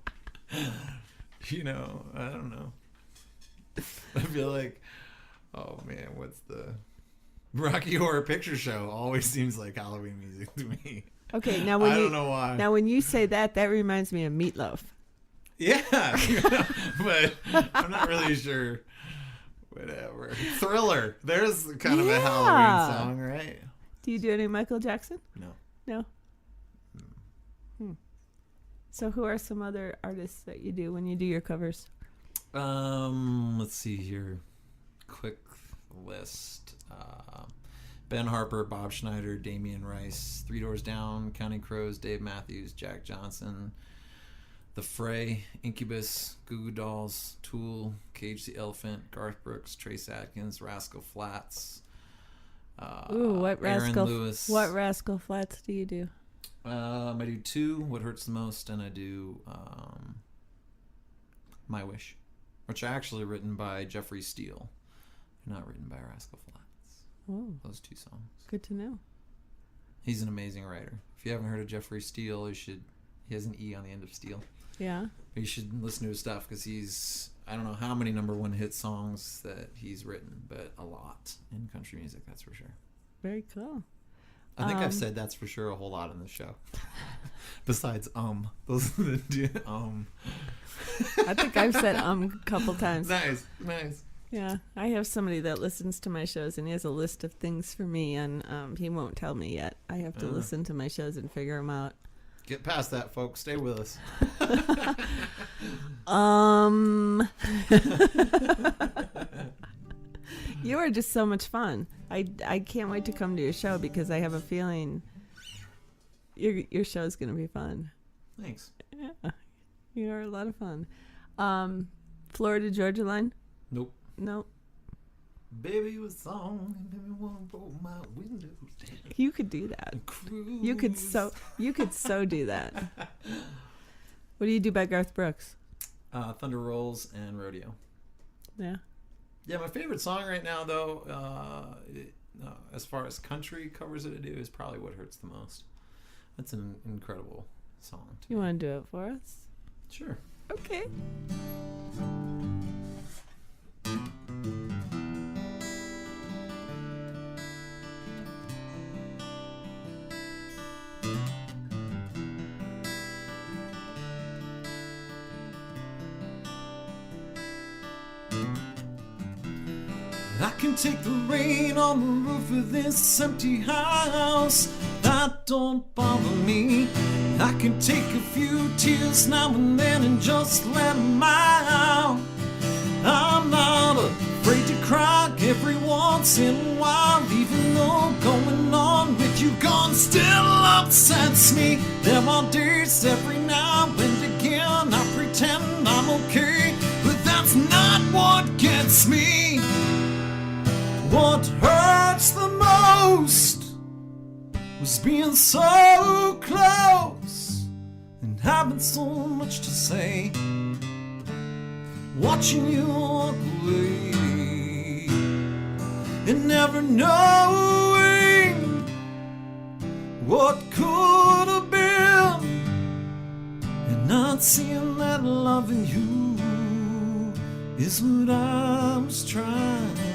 Speaker 3: I don't know. I feel like, oh man, what's the Rocky Horror Picture Show? Always seems like Halloween music to me.
Speaker 2: Okay, now
Speaker 3: I don't know why.
Speaker 2: Now when you say that reminds me of Meatloaf.
Speaker 3: Yeah, but I'm not really sure. Whatever. Thriller. There's kind of a Halloween song, right?
Speaker 2: Do you do any Michael Jackson? No. So who are some other artists that you do when you do your covers?
Speaker 3: Let's see here. Quick list. Ben Harper, Bob Schneider, Damian Rice, Three Doors Down, Counting Crows, Dave Matthews, Jack Johnson, The Fray, Incubus, Goo Goo Dolls, Tool, Cage the Elephant, Garth Brooks, Trace Atkins, Rascal Flatts.
Speaker 2: What Rascal
Speaker 3: Lewis.
Speaker 2: What Rascal Flatts do you do?
Speaker 3: I do two, What Hurts the Most, and I do My Wish, which are actually written by Jeffrey Steele, not written by Rascal Flatts.
Speaker 2: Oh,
Speaker 3: those two songs.
Speaker 2: Good to know.
Speaker 3: He's an amazing writer. If you haven't heard of Jeffrey Steele, he has an E on the end of Steele.
Speaker 2: Yeah.
Speaker 3: But you should listen to his stuff because I don't know how many #1 hit songs that he's written, but a lot in country music, that's for sure.
Speaker 2: Very cool.
Speaker 3: I think I've said that's for sure a whole lot in the show. Besides, those are the
Speaker 2: I think I've said a couple times.
Speaker 3: Nice.
Speaker 2: Yeah, I have somebody that listens to my shows, and he has a list of things for me, and he won't tell me yet. I have to listen to my shows and figure them out.
Speaker 3: Get past that, folks. Stay with us.
Speaker 2: You are just so much fun. I can't wait to come to your show because I have a feeling your show's going to be fun.
Speaker 3: Thanks.
Speaker 2: Yeah, you are a lot of fun. Florida Georgia line?
Speaker 3: Nope.
Speaker 2: Nope.
Speaker 3: Baby was on, and everyone roll my windows down.
Speaker 2: You could do that. You could so do that. What do you do by Garth Brooks?
Speaker 3: Thunder Rolls and Rodeo.
Speaker 2: Yeah.
Speaker 3: Yeah, my favorite song right now, though, as far as country covers that I do, is probably What Hurts the Most. That's an incredible song.
Speaker 2: You want to do it for us?
Speaker 3: Sure.
Speaker 2: Okay.
Speaker 3: I can take the rain on the roof of this empty house. That don't bother me. I can take a few tears now and then and just let them out. I'm not afraid to cry every once in a while, even though going on with you gone still upsets me. There are days every now and again I pretend I'm okay, but that's not what gets me. What hurts the most was being so close and having so much to say, watching you walk away and never knowing what could have been, and not seeing that loving you is what I was trying to do.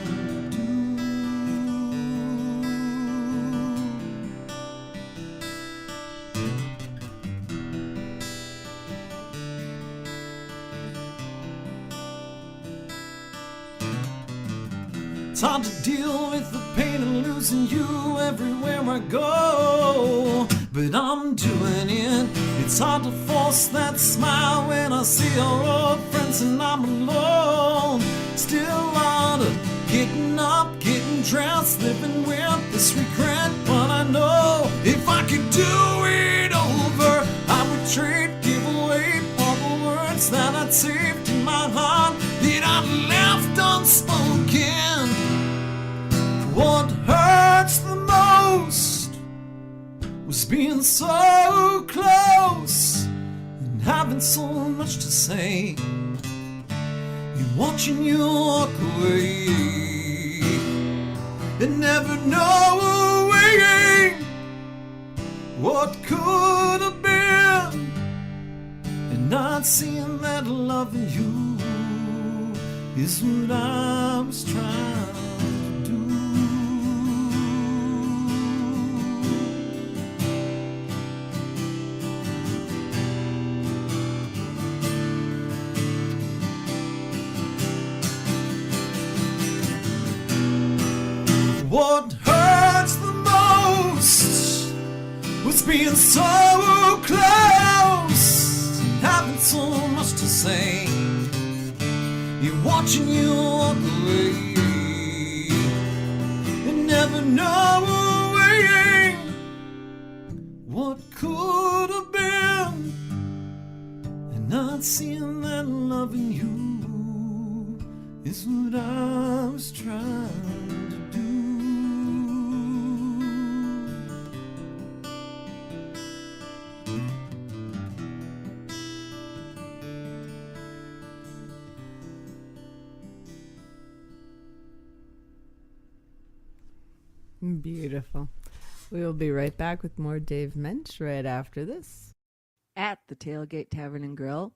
Speaker 3: It's hard to deal with the pain of losing you everywhere I go, but I'm doing it. It's hard to force that smile when I see our old friends and I'm alone. Still hard of getting up, getting dressed, living with this regret. But I know if I could do it over, I would trade, give away all the words that I'd saved in my heart that I left unspoken. What hurts the most was being so close and having so much to say, and watching you walk away and never knowing what could have been, and not seeing that loving you is what I was trying. What hurts the most was being so close and having so much to say, and watching you walk away and never knowing what could have been, and not seeing that loving you is what I was trying to do.
Speaker 2: Beautiful. We will be right back with more Dave Mensch right after this. At the Tailgate Tavern and Grill.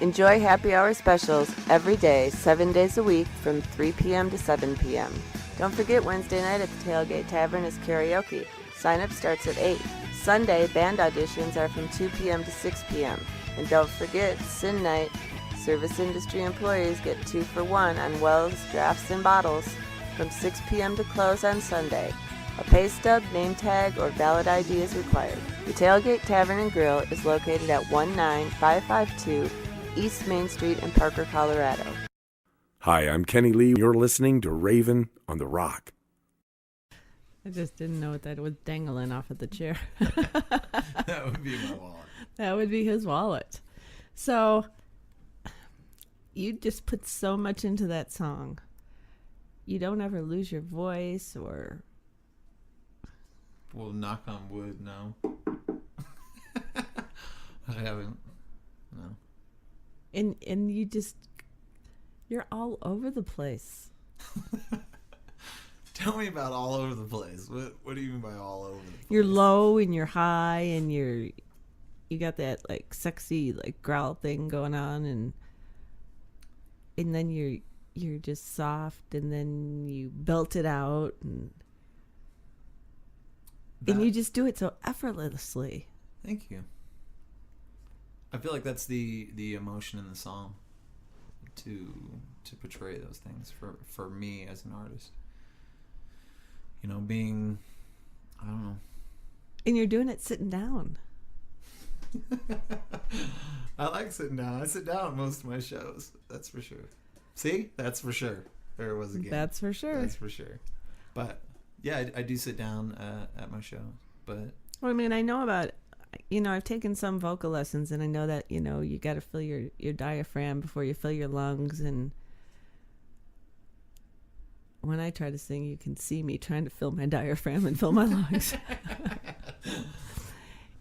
Speaker 9: Enjoy happy hour specials every day, 7 days a week from 3 p.m. to 7 p.m. Don't forget Wednesday night at the Tailgate Tavern is karaoke. Sign-up starts at 8. Sunday, band auditions are from 2 p.m. to 6 p.m. And don't forget, Sin Night. Service industry employees get 2 for 1 on wells, drafts, and bottles from 6 p.m. to close on Sunday. A pay stub, name tag, or valid ID is required. The Tailgate Tavern and Grill is located at 19552 East Main Street in Parker, Colorado.
Speaker 10: Hi, I'm Kenny Lee. You're listening to Raven on the Rock.
Speaker 2: I just didn't know what that was dangling off of the chair.
Speaker 3: That would be my wallet.
Speaker 2: That would be his wallet. So you just put so much into that song. You don't ever lose your voice or...
Speaker 3: Well, knock on wood, no. I haven't. No.
Speaker 2: And you just... You're all over the place.
Speaker 3: Tell me about all over the place. What do you mean by all over the place?
Speaker 2: You're low and you're high and you got that like sexy like growl thing going on, and then you're just soft, and then you belt it out, and you just do it so effortlessly.
Speaker 3: Thank you. I feel like that's the emotion in the song, to portray those things for me as an artist. You know, being, I don't know.
Speaker 2: And you're doing it sitting down.
Speaker 3: I like sitting down. I sit down at most of my shows. That's for sure. See? That's for sure. There it was again.
Speaker 2: That's for sure.
Speaker 3: That's for sure. But yeah, I do sit down at my shows. But
Speaker 2: well, I mean, I know about, I've taken some vocal lessons, and I know that, you got to fill your diaphragm before you fill your lungs. And when I try to sing, you can see me trying to fill my diaphragm and fill my lungs.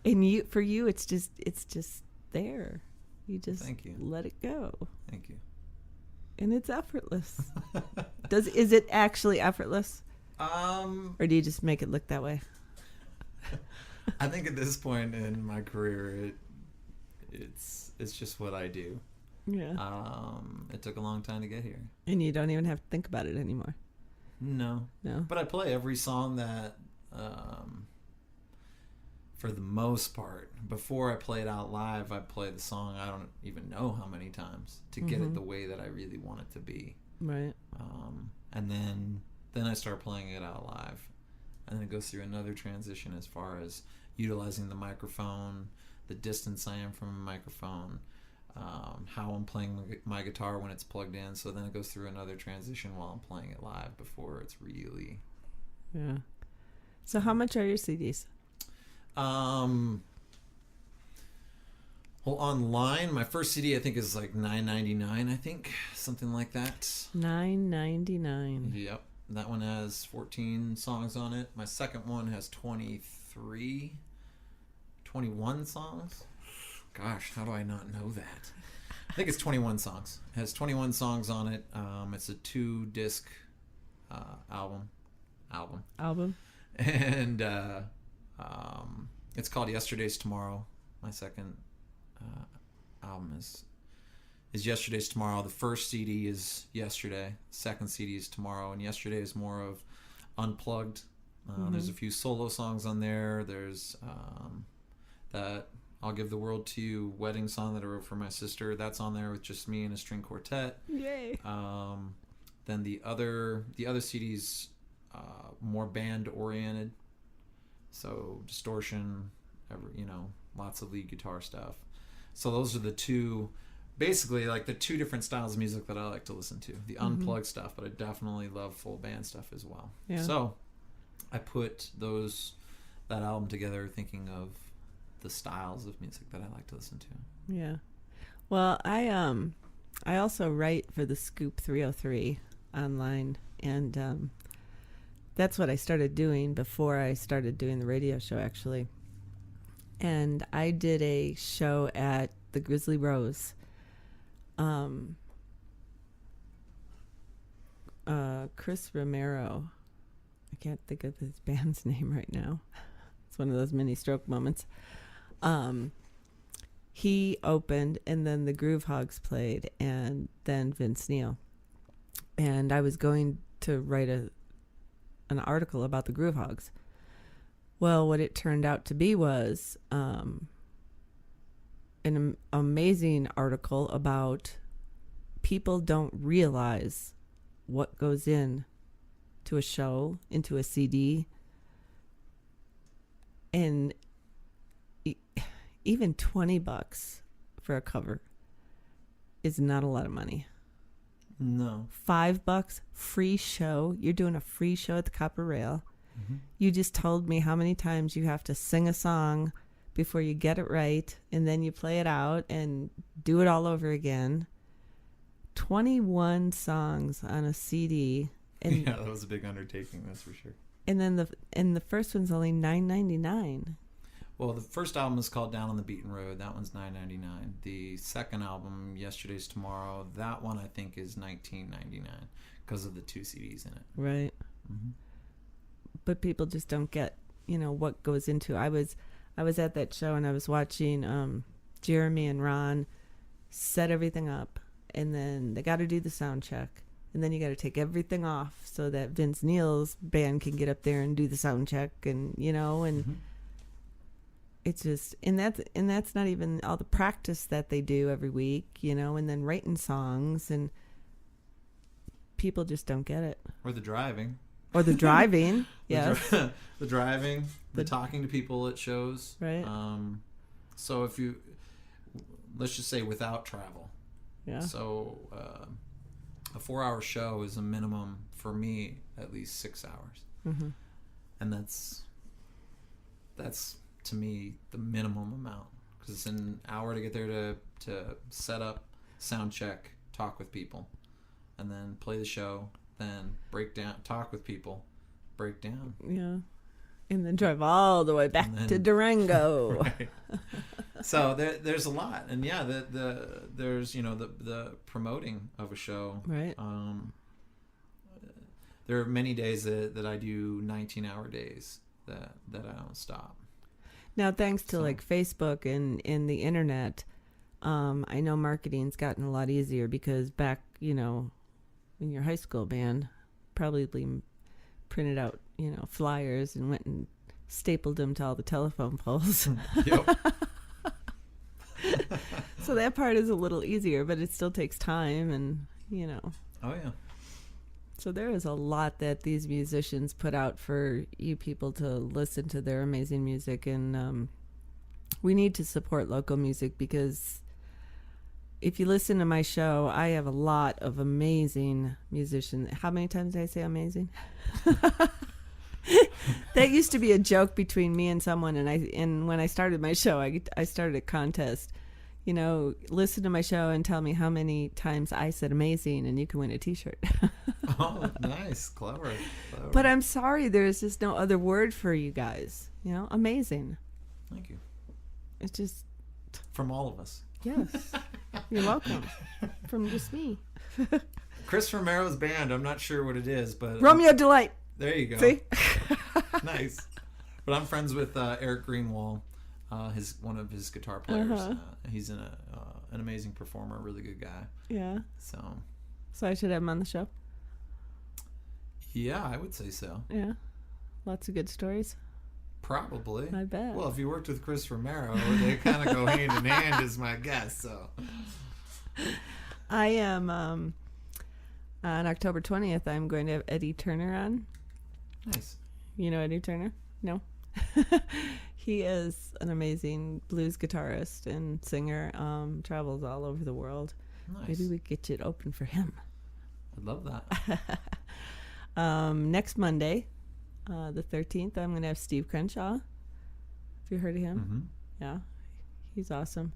Speaker 2: And for you, it's just there. You just
Speaker 3: Thank you.
Speaker 2: let it go.
Speaker 3: Thank you.
Speaker 2: And it's effortless. Is it actually effortless? Or do you just make it look that way?
Speaker 3: I think at this point in my career, it's just what I do.
Speaker 2: Yeah.
Speaker 3: It took a long time to get here.
Speaker 2: And you don't even have to think about it anymore.
Speaker 3: No. But I play every song that, for the most part, before I play it out live, I play the song I don't even know how many times to get it the way that I really want it to be.
Speaker 2: Right.
Speaker 3: And then I start playing it out live. And then it goes through another transition as far as utilizing the microphone, the distance I am from a microphone, how I'm playing my guitar when it's plugged in. So then it goes through another transition while I'm playing it live before it's really...
Speaker 2: Yeah. So how much are your CDs?
Speaker 3: Well, online, my first CD I think is like $9.99. I think something like that.
Speaker 2: $9.99.
Speaker 3: Yep, that one has 14 songs on it. My second one has 21 songs. Gosh, how do I not know that? I think it's 21 songs. It has 21 songs on it. It's a 2-disc album. And it's called Yesterday's Tomorrow. My second album is Yesterday's Tomorrow. The first CD is Yesterday. The second CD is Tomorrow. And Yesterday is more of unplugged. There's a few solo songs on there. There's that I'll Give the World to You wedding song that I wrote for my sister. That's on there with just me and a string quartet.
Speaker 2: Yay.
Speaker 3: Then the other CD's more band oriented. So distortion, lots of lead guitar stuff. So those are the two, basically like the two different styles of music that I like to listen to. The unplugged stuff, but I definitely love full band stuff as well.
Speaker 2: Yeah.
Speaker 3: So I put that album together thinking of the styles of music that I like to listen to.
Speaker 2: Yeah. Well, I also write for the Scoop 303 online, and that's what I started doing before I started doing the radio show, actually. And I did a show at the Grizzly Rose. Chris Romero, I can't think of his band's name right now. It's one of those mini stroke moments. He opened, and then the Groove Hogs played, and then Vince Neil. And I was going to write an article about the Groove Hogs. Well, what it turned out to be was an amazing article about people don't realize what goes in to a show, into a CD. And even $20 for a cover is not a lot of money.
Speaker 3: No.
Speaker 2: $5 free show. You're doing a free show at the Copper Rail.
Speaker 3: Mm-hmm.
Speaker 2: You just told me how many times you have to sing a song before you get it right, and then you play it out and do it all over again. 21 songs on a CD. And,
Speaker 3: yeah, that was a big undertaking, that's for sure.
Speaker 2: And then the first one's only $9.99.
Speaker 3: Well, the first album is called Down on the Beaten Road. That one's $9.99. The second album, Yesterday's Tomorrow, that one I think is $19.99 because of the 2 CDs in it.
Speaker 2: Right.
Speaker 3: Mm-hmm.
Speaker 2: But people just don't get, what goes into. I was at that show and I was watching Jeremy and Ron set everything up, and then they got to do the sound check, and then you got to take everything off so that Vince Neil's band can get up there and do the sound check, and
Speaker 3: Mm-hmm.
Speaker 2: It's just, and that's not even all the practice that they do every week, and then writing songs, and people just don't get it.
Speaker 3: Or the driving.
Speaker 2: Or the driving, yes.
Speaker 3: The driving, the talking to people at shows.
Speaker 2: Right.
Speaker 3: So if you, let's just say without travel.
Speaker 2: Yeah.
Speaker 3: So a 4-hour show is a minimum, for me, at least 6 hours.
Speaker 2: Mm-hmm.
Speaker 3: And that's to me the minimum amount, because it's an hour to get there to set up, sound check, talk with people, and then play the show, then break down, talk with people, break down.
Speaker 2: Yeah. And then drive all the way back to Durango.
Speaker 3: Right. So there's a lot, and yeah, there's the promoting of a show.
Speaker 2: Right.
Speaker 3: There are many days that I do 19-hour days that I don't stop.
Speaker 2: Now, thanks to like Facebook and the internet, I know marketing's gotten a lot easier, because back, in your high school band, probably printed out, flyers and went and stapled them to all the telephone poles.
Speaker 3: Yep.
Speaker 2: So that part is a little easier, but it still takes time, and
Speaker 3: Oh yeah.
Speaker 2: So there is a lot that these musicians put out for you people to listen to their amazing music, and we need to support local music, because if you listen to my show, I have a lot of amazing musicians. How many times did I say amazing? That used to be a joke between me and someone, and when I started my show, I started a contest. Listen to my show and tell me how many times I said amazing, and you can win a T-shirt.
Speaker 3: Oh, nice. Clever.
Speaker 2: But I'm sorry, there's just no other word for you guys. Amazing.
Speaker 3: Thank you.
Speaker 2: It's just...
Speaker 3: From all of us.
Speaker 2: Yes. You're welcome. From just me.
Speaker 3: Chris Romero's band, I'm not sure what it is, but...
Speaker 2: Romeo Delight.
Speaker 3: There you go.
Speaker 2: See?
Speaker 3: Nice. But I'm friends with Eric Greenwald, one of his guitar players.
Speaker 2: Uh-huh.
Speaker 3: He's an amazing performer, really good guy.
Speaker 2: Yeah. So I should have him on the show?
Speaker 3: Yeah, I would say so.
Speaker 2: Yeah. Lots of good stories.
Speaker 3: Probably.
Speaker 2: I bet.
Speaker 3: Well, if you worked with Chris Romero, they kind of go hand in hand, is my guess. So
Speaker 2: I am on October 20th. I'm going to have Eddie Turner on.
Speaker 3: Nice.
Speaker 2: You know Eddie Turner? No. He is an amazing blues guitarist and singer. Travels all over the world.
Speaker 3: Nice.
Speaker 2: Maybe we get it open for him.
Speaker 3: I'd love that.
Speaker 2: Next Monday, the 13th, I'm going to have Steve Crenshaw. Have you heard of him?
Speaker 3: Mm-hmm.
Speaker 2: Yeah, he's awesome.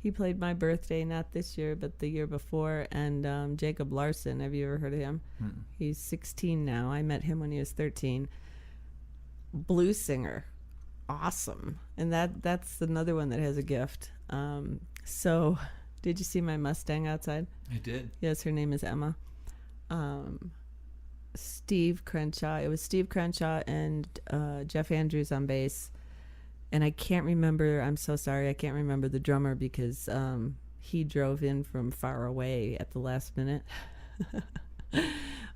Speaker 2: He played my birthday, not this year, but the year before. And Jacob Larson, have you ever heard of him?
Speaker 3: Mm-mm.
Speaker 2: He's 16 now. I met him when he was 13. Blues singer. Awesome. And that's another one that has a gift. So did you see my Mustang outside?
Speaker 3: I did.
Speaker 2: Yes, her name is Emma. Steve Crenshaw. It was Steve Crenshaw and Jeff Andrews on bass. And I can't remember, I'm so sorry, I can't remember the drummer, because he drove in from far away at the last minute.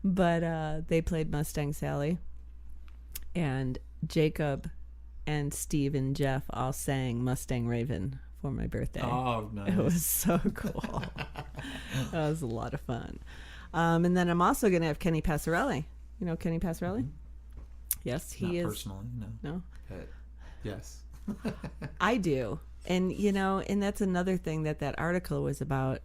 Speaker 2: But they played Mustang Sally. And Jacob and Steve and Jeff all sang Mustang Raven for my birthday.
Speaker 3: Oh, nice.
Speaker 2: It was so cool. That was a lot of fun. And then I'm also going to have Kenny Passarelli. You know Kenny Passarelli?
Speaker 3: Mm-hmm.
Speaker 2: Yes, he
Speaker 3: Not
Speaker 2: is.
Speaker 3: Personally, no.
Speaker 2: No?
Speaker 3: But yes.
Speaker 2: I do. And, and that's another thing that article was about.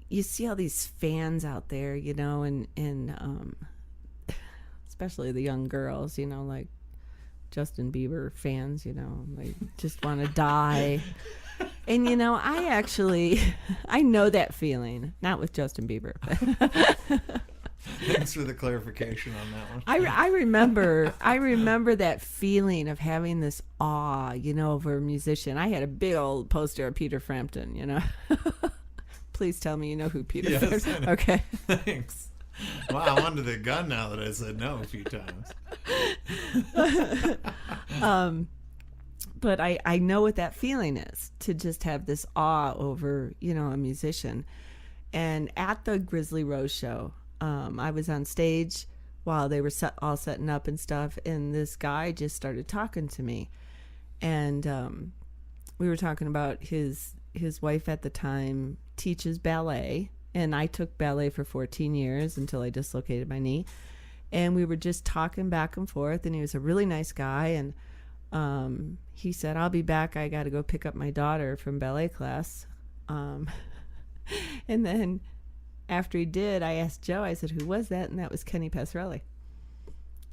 Speaker 2: You see all these fans out there, and especially the young girls, like Justin Bieber fans, they just want to die. And, I know that feeling, not with Justin Bieber.
Speaker 3: Thanks for the clarification on that one.
Speaker 2: I remember that feeling of having this awe, over a musician. I had a big old poster of Peter Frampton, Please tell me you know who Peter Frampton. Okay.
Speaker 3: Thanks. Wow, I'm under the gun now that I said no a few times.
Speaker 2: But I know what that feeling is, to just have this awe over, a musician. And at the Grizzly Rose show, I was on stage while they were all setting up and stuff, and this guy just started talking to me. And we were talking about his wife at the time teaches ballet, and I took ballet for 14 years until I dislocated my knee. And we were just talking back and forth, and he was a really nice guy. And he said, I'll be back. I got to go pick up my daughter from ballet class. And then after he did, I asked Joe, I said, who was that? And that was Kenny Passarelli.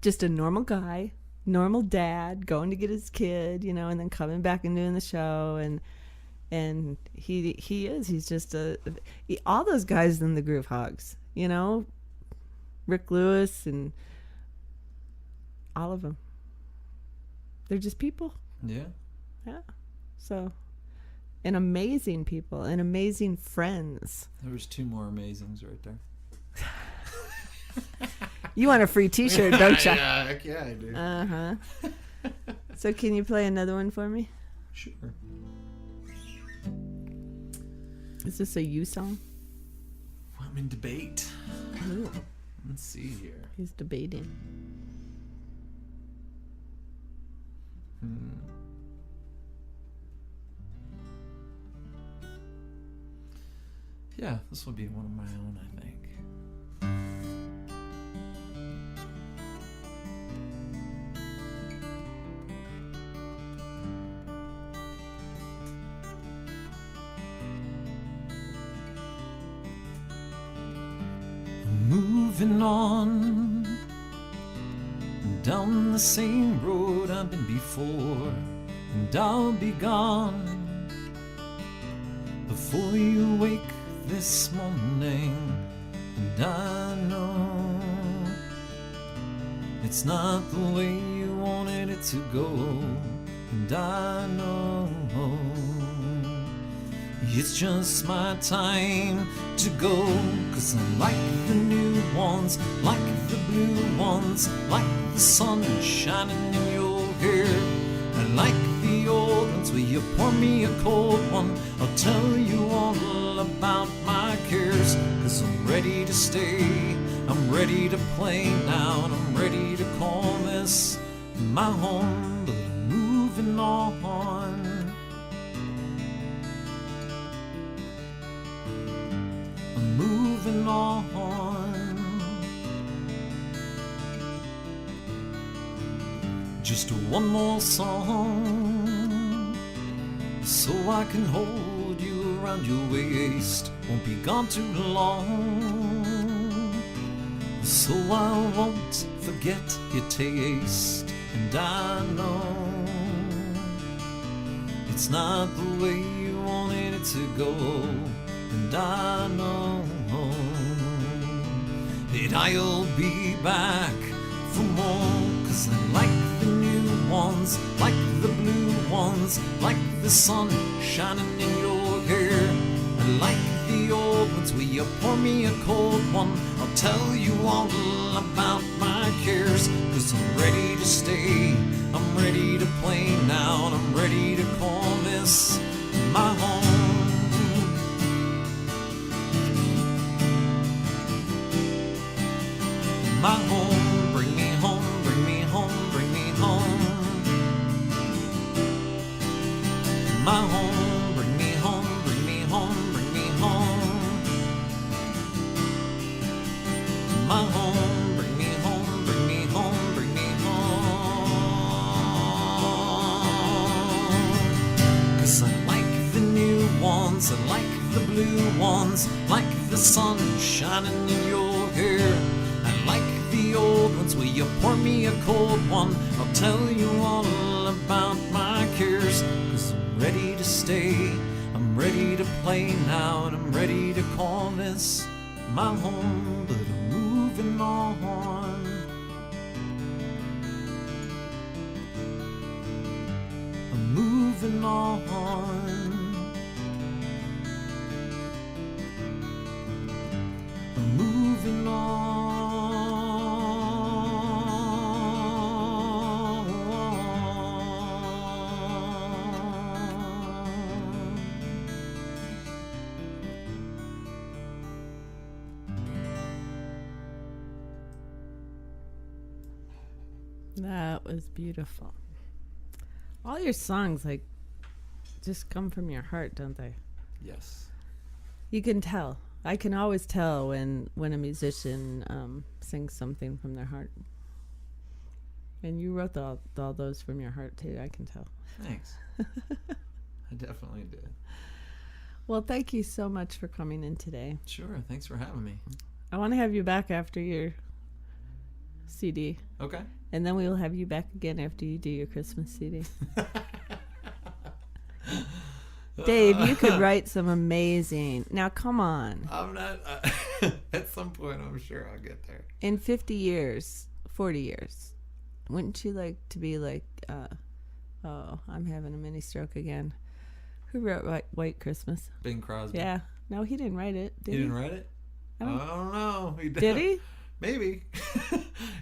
Speaker 2: Just a normal guy, normal dad, going to get his kid, and then coming back and doing the show. And he's just all those guys in the Groove Hogs, Rick Lewis and all of them. They're just people.
Speaker 3: Yeah.
Speaker 2: Yeah. So, and amazing people and amazing friends.
Speaker 3: There was 2 more amazings right there.
Speaker 2: You want a free T-shirt, don't you?
Speaker 3: Yeah, heck yeah, I do.
Speaker 2: Uh-huh. So can you play another one for me?
Speaker 3: Sure.
Speaker 2: Is this a you song?
Speaker 3: I'm in debate.
Speaker 2: Ooh.
Speaker 3: Let's see here.
Speaker 2: He's debating.
Speaker 3: Yeah, this will be one of my own, I think. Moving on down the same road I've been before, and I'll be gone before you wake this morning. And I know it's not the way you wanted it to go, and I know it's just my time to go. 'Cause I like the new ones, like the blue ones, like the sun shining in your hair. I like the old ones where you pour me a cold one. I'll tell you all about my cares. 'Cause I'm ready to stay, I'm ready to play now, and I'm ready to call this my home. But I'm moving on. Moving on. Just one more song, so I can hold you around your waist. Won't be gone too long, so I won't forget your taste. And I know it's not the way you wanted it to go. And I know that I'll be back for more. 'Cause I like the new ones, like the blue ones, like the sun shining in your hair. I like the old ones where you pour me a cold one. I'll tell you all about my cares. 'Cause I'm ready to stay, I'm ready to play now, and I'm ready to call this my home. My home, bring me home, bring me home, bring me home. My home, bring me home, bring me home, bring me home. My home, bring me home, bring me home, bring me home. ones, like the blue ones, like the sun shining in your hair. I like the old ones, will you pour me a cold one? I'll tell you all about my cares, 'cause I'm ready to stay, I'm ready to play now, and I'm ready to call this my home, but I'm moving on. I'm moving on. I'm moving on.
Speaker 2: That was beautiful. All your songs, like, just come from your heart, don't they?
Speaker 3: Yes.
Speaker 2: You can tell. I can always tell when a musician sings something from their heart. And you wrote all those from your heart, too. I can tell.
Speaker 3: Thanks. I definitely did.
Speaker 2: Well, thank you so much for coming in today.
Speaker 3: Sure. Thanks for having me.
Speaker 2: I want to have you back after your CD.
Speaker 3: Okay.
Speaker 2: And then we will have you back again after you do your Christmas CD. Dave, you could write some amazing... Now, come on.
Speaker 3: I'm not... at some point, I'm sure I'll get there.
Speaker 2: In 50 years, 40 years, wouldn't you like to be like... oh, I'm having a mini stroke again. Who wrote White Christmas?
Speaker 3: Bing Crosby.
Speaker 2: Yeah. No, he didn't write it. Did
Speaker 3: He didn't write it? I don't know.
Speaker 2: Did he?
Speaker 3: Maybe.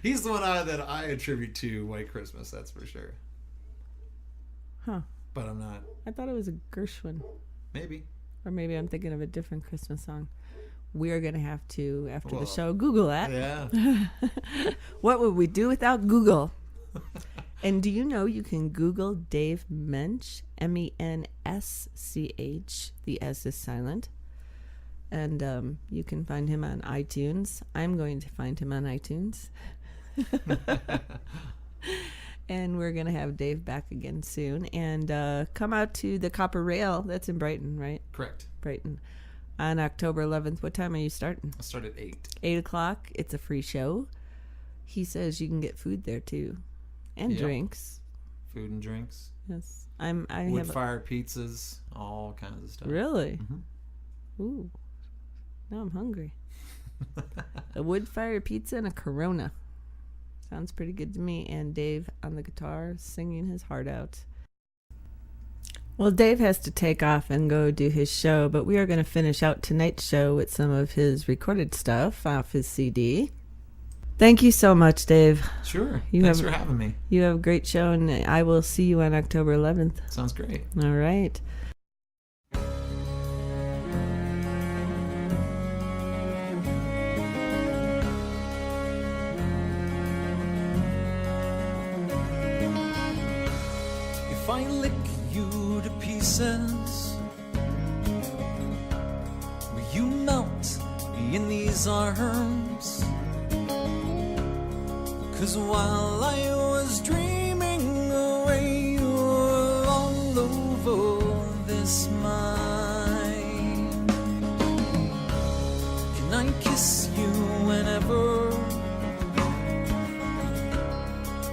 Speaker 3: He's the one that I attribute to White Christmas, that's for sure.
Speaker 2: Huh.
Speaker 3: But I'm not.
Speaker 2: I thought it was a Gershwin.
Speaker 3: Maybe.
Speaker 2: Or maybe I'm thinking of a different Christmas song. We're going to have to, after the show, Google that.
Speaker 3: Yeah.
Speaker 2: What would we do without Google? And do you know you can Google Dave Mensch, M-E-N-S-C-H. The S is silent. And you can find him on iTunes. I'm going to find him on iTunes. And we're going to have Dave back again soon. And come out to the Copper Rail. That's in Brighton, right?
Speaker 3: Correct.
Speaker 2: Brighton. On October 11th. What time are you starting?
Speaker 3: I'll start at 8.
Speaker 2: 8 o'clock. It's a free show. He says you can get food there, too. And drinks.
Speaker 3: Food and drinks.
Speaker 2: Yes.
Speaker 3: Wood fire pizzas. All kinds of stuff.
Speaker 2: Really?
Speaker 3: Mm-hmm.
Speaker 2: Ooh. Now I'm hungry. A wood fire pizza and a Corona. Sounds pretty good to me. And Dave on the guitar singing his heart out. Well, Dave has to take off and go do his show, but we are going to finish out tonight's show with some of his recorded stuff off his CD. Thank you so much, Dave.
Speaker 3: Sure. Thanks for having me.
Speaker 2: You have a great show, and I will see you on October 11th.
Speaker 3: Sounds great.
Speaker 2: All right.
Speaker 3: If I lick you to pieces, will you melt in these arms? 'Cause while I was dreaming away, you were all over this mind. Can I kiss you whenever,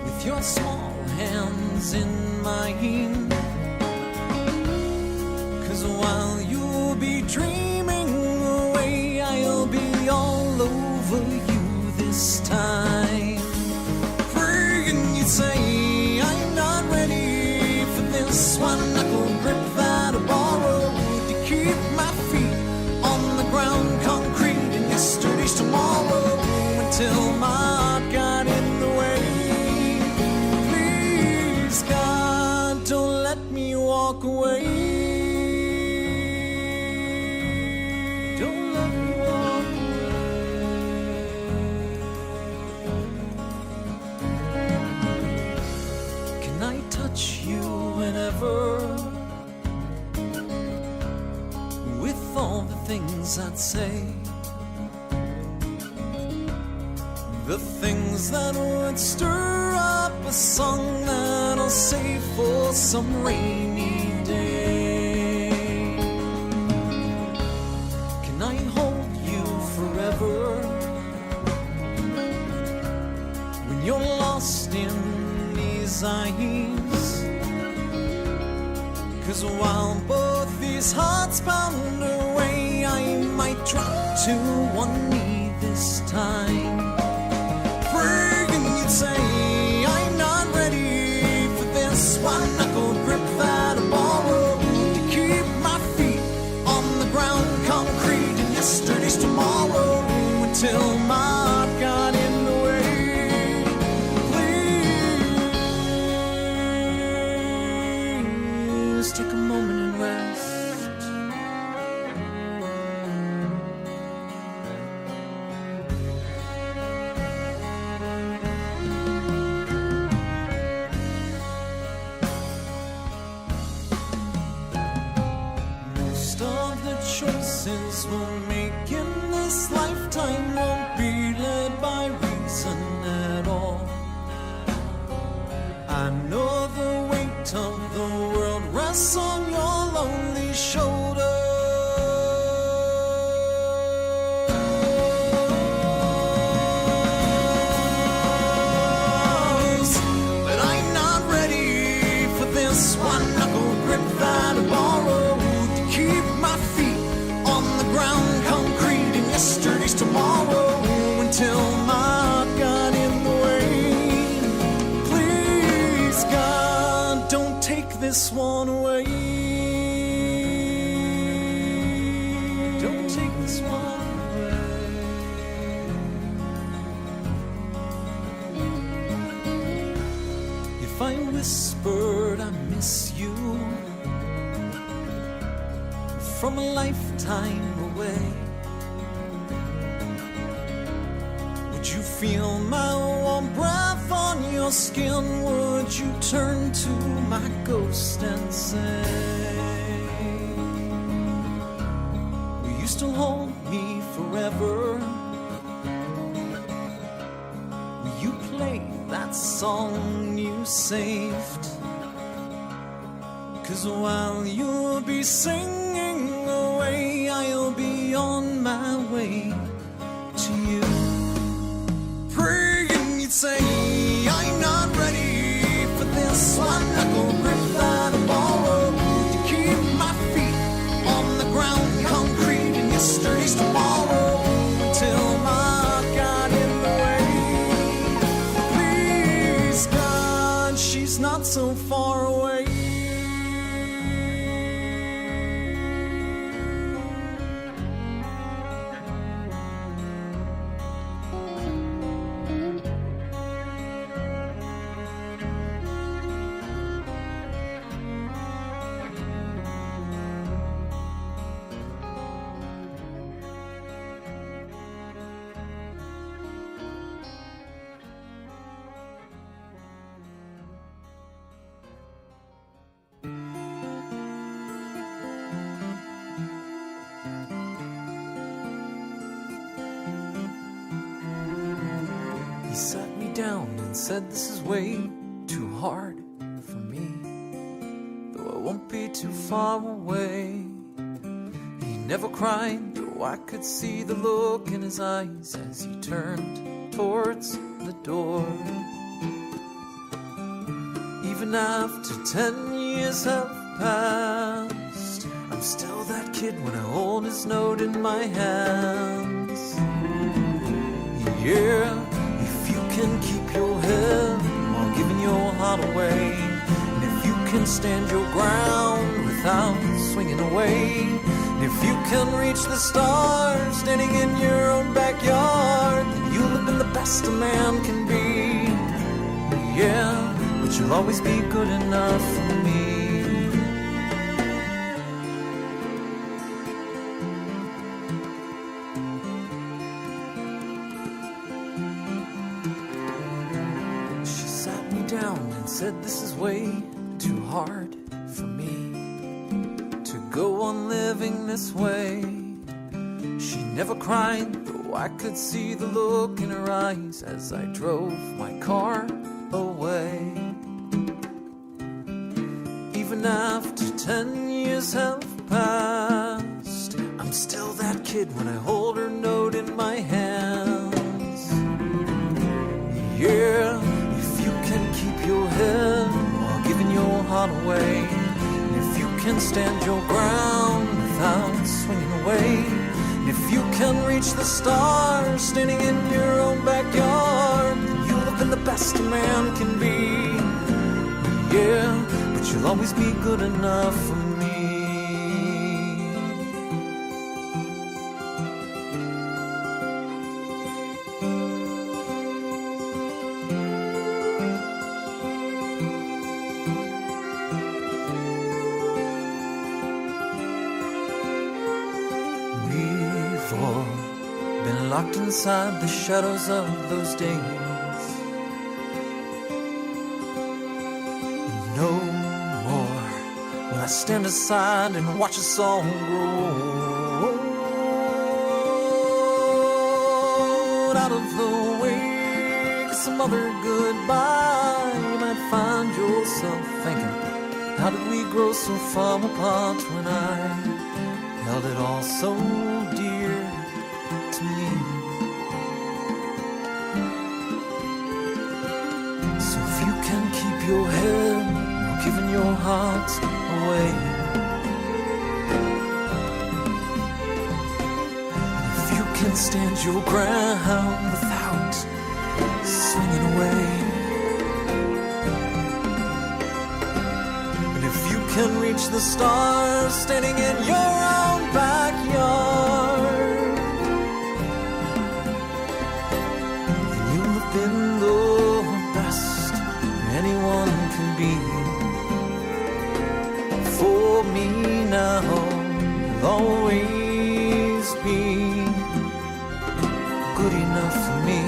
Speaker 3: with your small hands in mine? 'Cause while you'll be dreaming away, I'll be all over you this time. Say I'm not ready for this one knuckle grip that I borrowed to keep my feet on the ground, concrete, and yesterday's tomorrow, until my heart got in the way. Please, God, don't let me walk away. Don't let me walk away. Touch you whenever, with all the things I'd say, the things that would stir up a song that I'll save for some rainy day.
Speaker 11: lost in these eyes. 'Cause while both these hearts pound away, I might drop to one knee this time. Praying you'd say I'm not ready for this one-knuckle grip that I borrowed to keep my feet on the ground, concrete in yesterday's tomorrow, until my got in the way. Please take a moment and rest. Most of the choices we'll make in this lifetime won't be led by reason at all. I know the weight of the world rests on your lonely shoulders. But I'm not ready for this one-knuckle grip that I borrowed to keep my feet on the ground, concrete in yesterday's tomorrow, until my got in the way. Please, God, don't take this one away. Don't take this one away. If I whispered I miss you from a lifetime away, would you feel my warm breath on your skin? Would you turn to my ghost and say, will you still hold me forever? Will you play that song you saved? 'Cause while you'll be singing away, I'll be on my way to you. Praying you'd say I'm not ready for this one-knuckle grip that I borrowed to keep my feet on the ground, concrete in yesterday's tomorrow, until my got in the way. Please, God, she's not so far away. He sat me down and said this is way too hard for me, though I won't be too far away. He never cried, though I could see the look in his eyes as he turned towards the door. Even after 10 years have passed, I'm still that kid when I hold his note in my hands. Yeah, if you can keep your head while giving your heart away, and if you can stand your ground without swinging away, and if you can reach the stars standing in your own backyard, then you'll have been the best a man can be. Yeah, but you'll always be good enough for me. Down and said this is way too hard for me to go on living this way. She never cried, though I could see the look in her eyes as I drove my car away. Even after 10 years have passed, I'm still that kid when I hold her note in my hands. Yeah, if you run away. And if you can stand your ground without swinging away, and if you can reach the stars standing in your own backyard, then you'll have been the best a man can be. Yeah, but you'll always be good enough for me. We've all been locked inside the shadows of those days. No more will I stand aside and watch us all grow out of the way. 'Cause some other goodbye you might find yourself thinking, how did we grow so far apart when I held it all so dear to me? So if you can keep your head while giving your heart away, if you can stand your ground without swinging away, and if you can reach the stars standing in your own backyard, then you'll have been the best anyone can be. For me now, you'll always be good enough for me.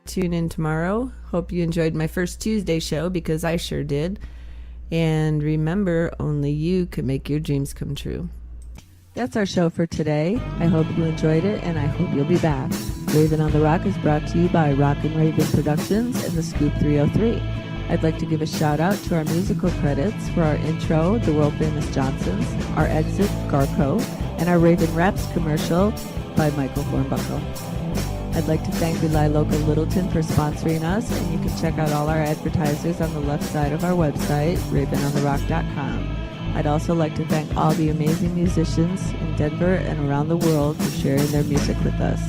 Speaker 2: Tune in tomorrow. Hope you enjoyed my first Tuesday show, because I sure did. And remember, only you can make your dreams come true. That's our show for today. I hope you enjoyed it, and I hope you'll be back. Raven on the Rock is brought to you by Rock and Raven Productions and the Scoop 303. I'd like to give a shout out to our musical credits for our intro, The World Famous Johnsons, our exit, Garco, and our Raven Raps commercial by Michael Hornbuckle. I'd like to thank Rely Local Littleton for sponsoring us, and you can check out all our advertisers on the left side of our website, ravenontherock.com. I'd also like to thank all the amazing musicians in Denver and around the world for sharing their music with us.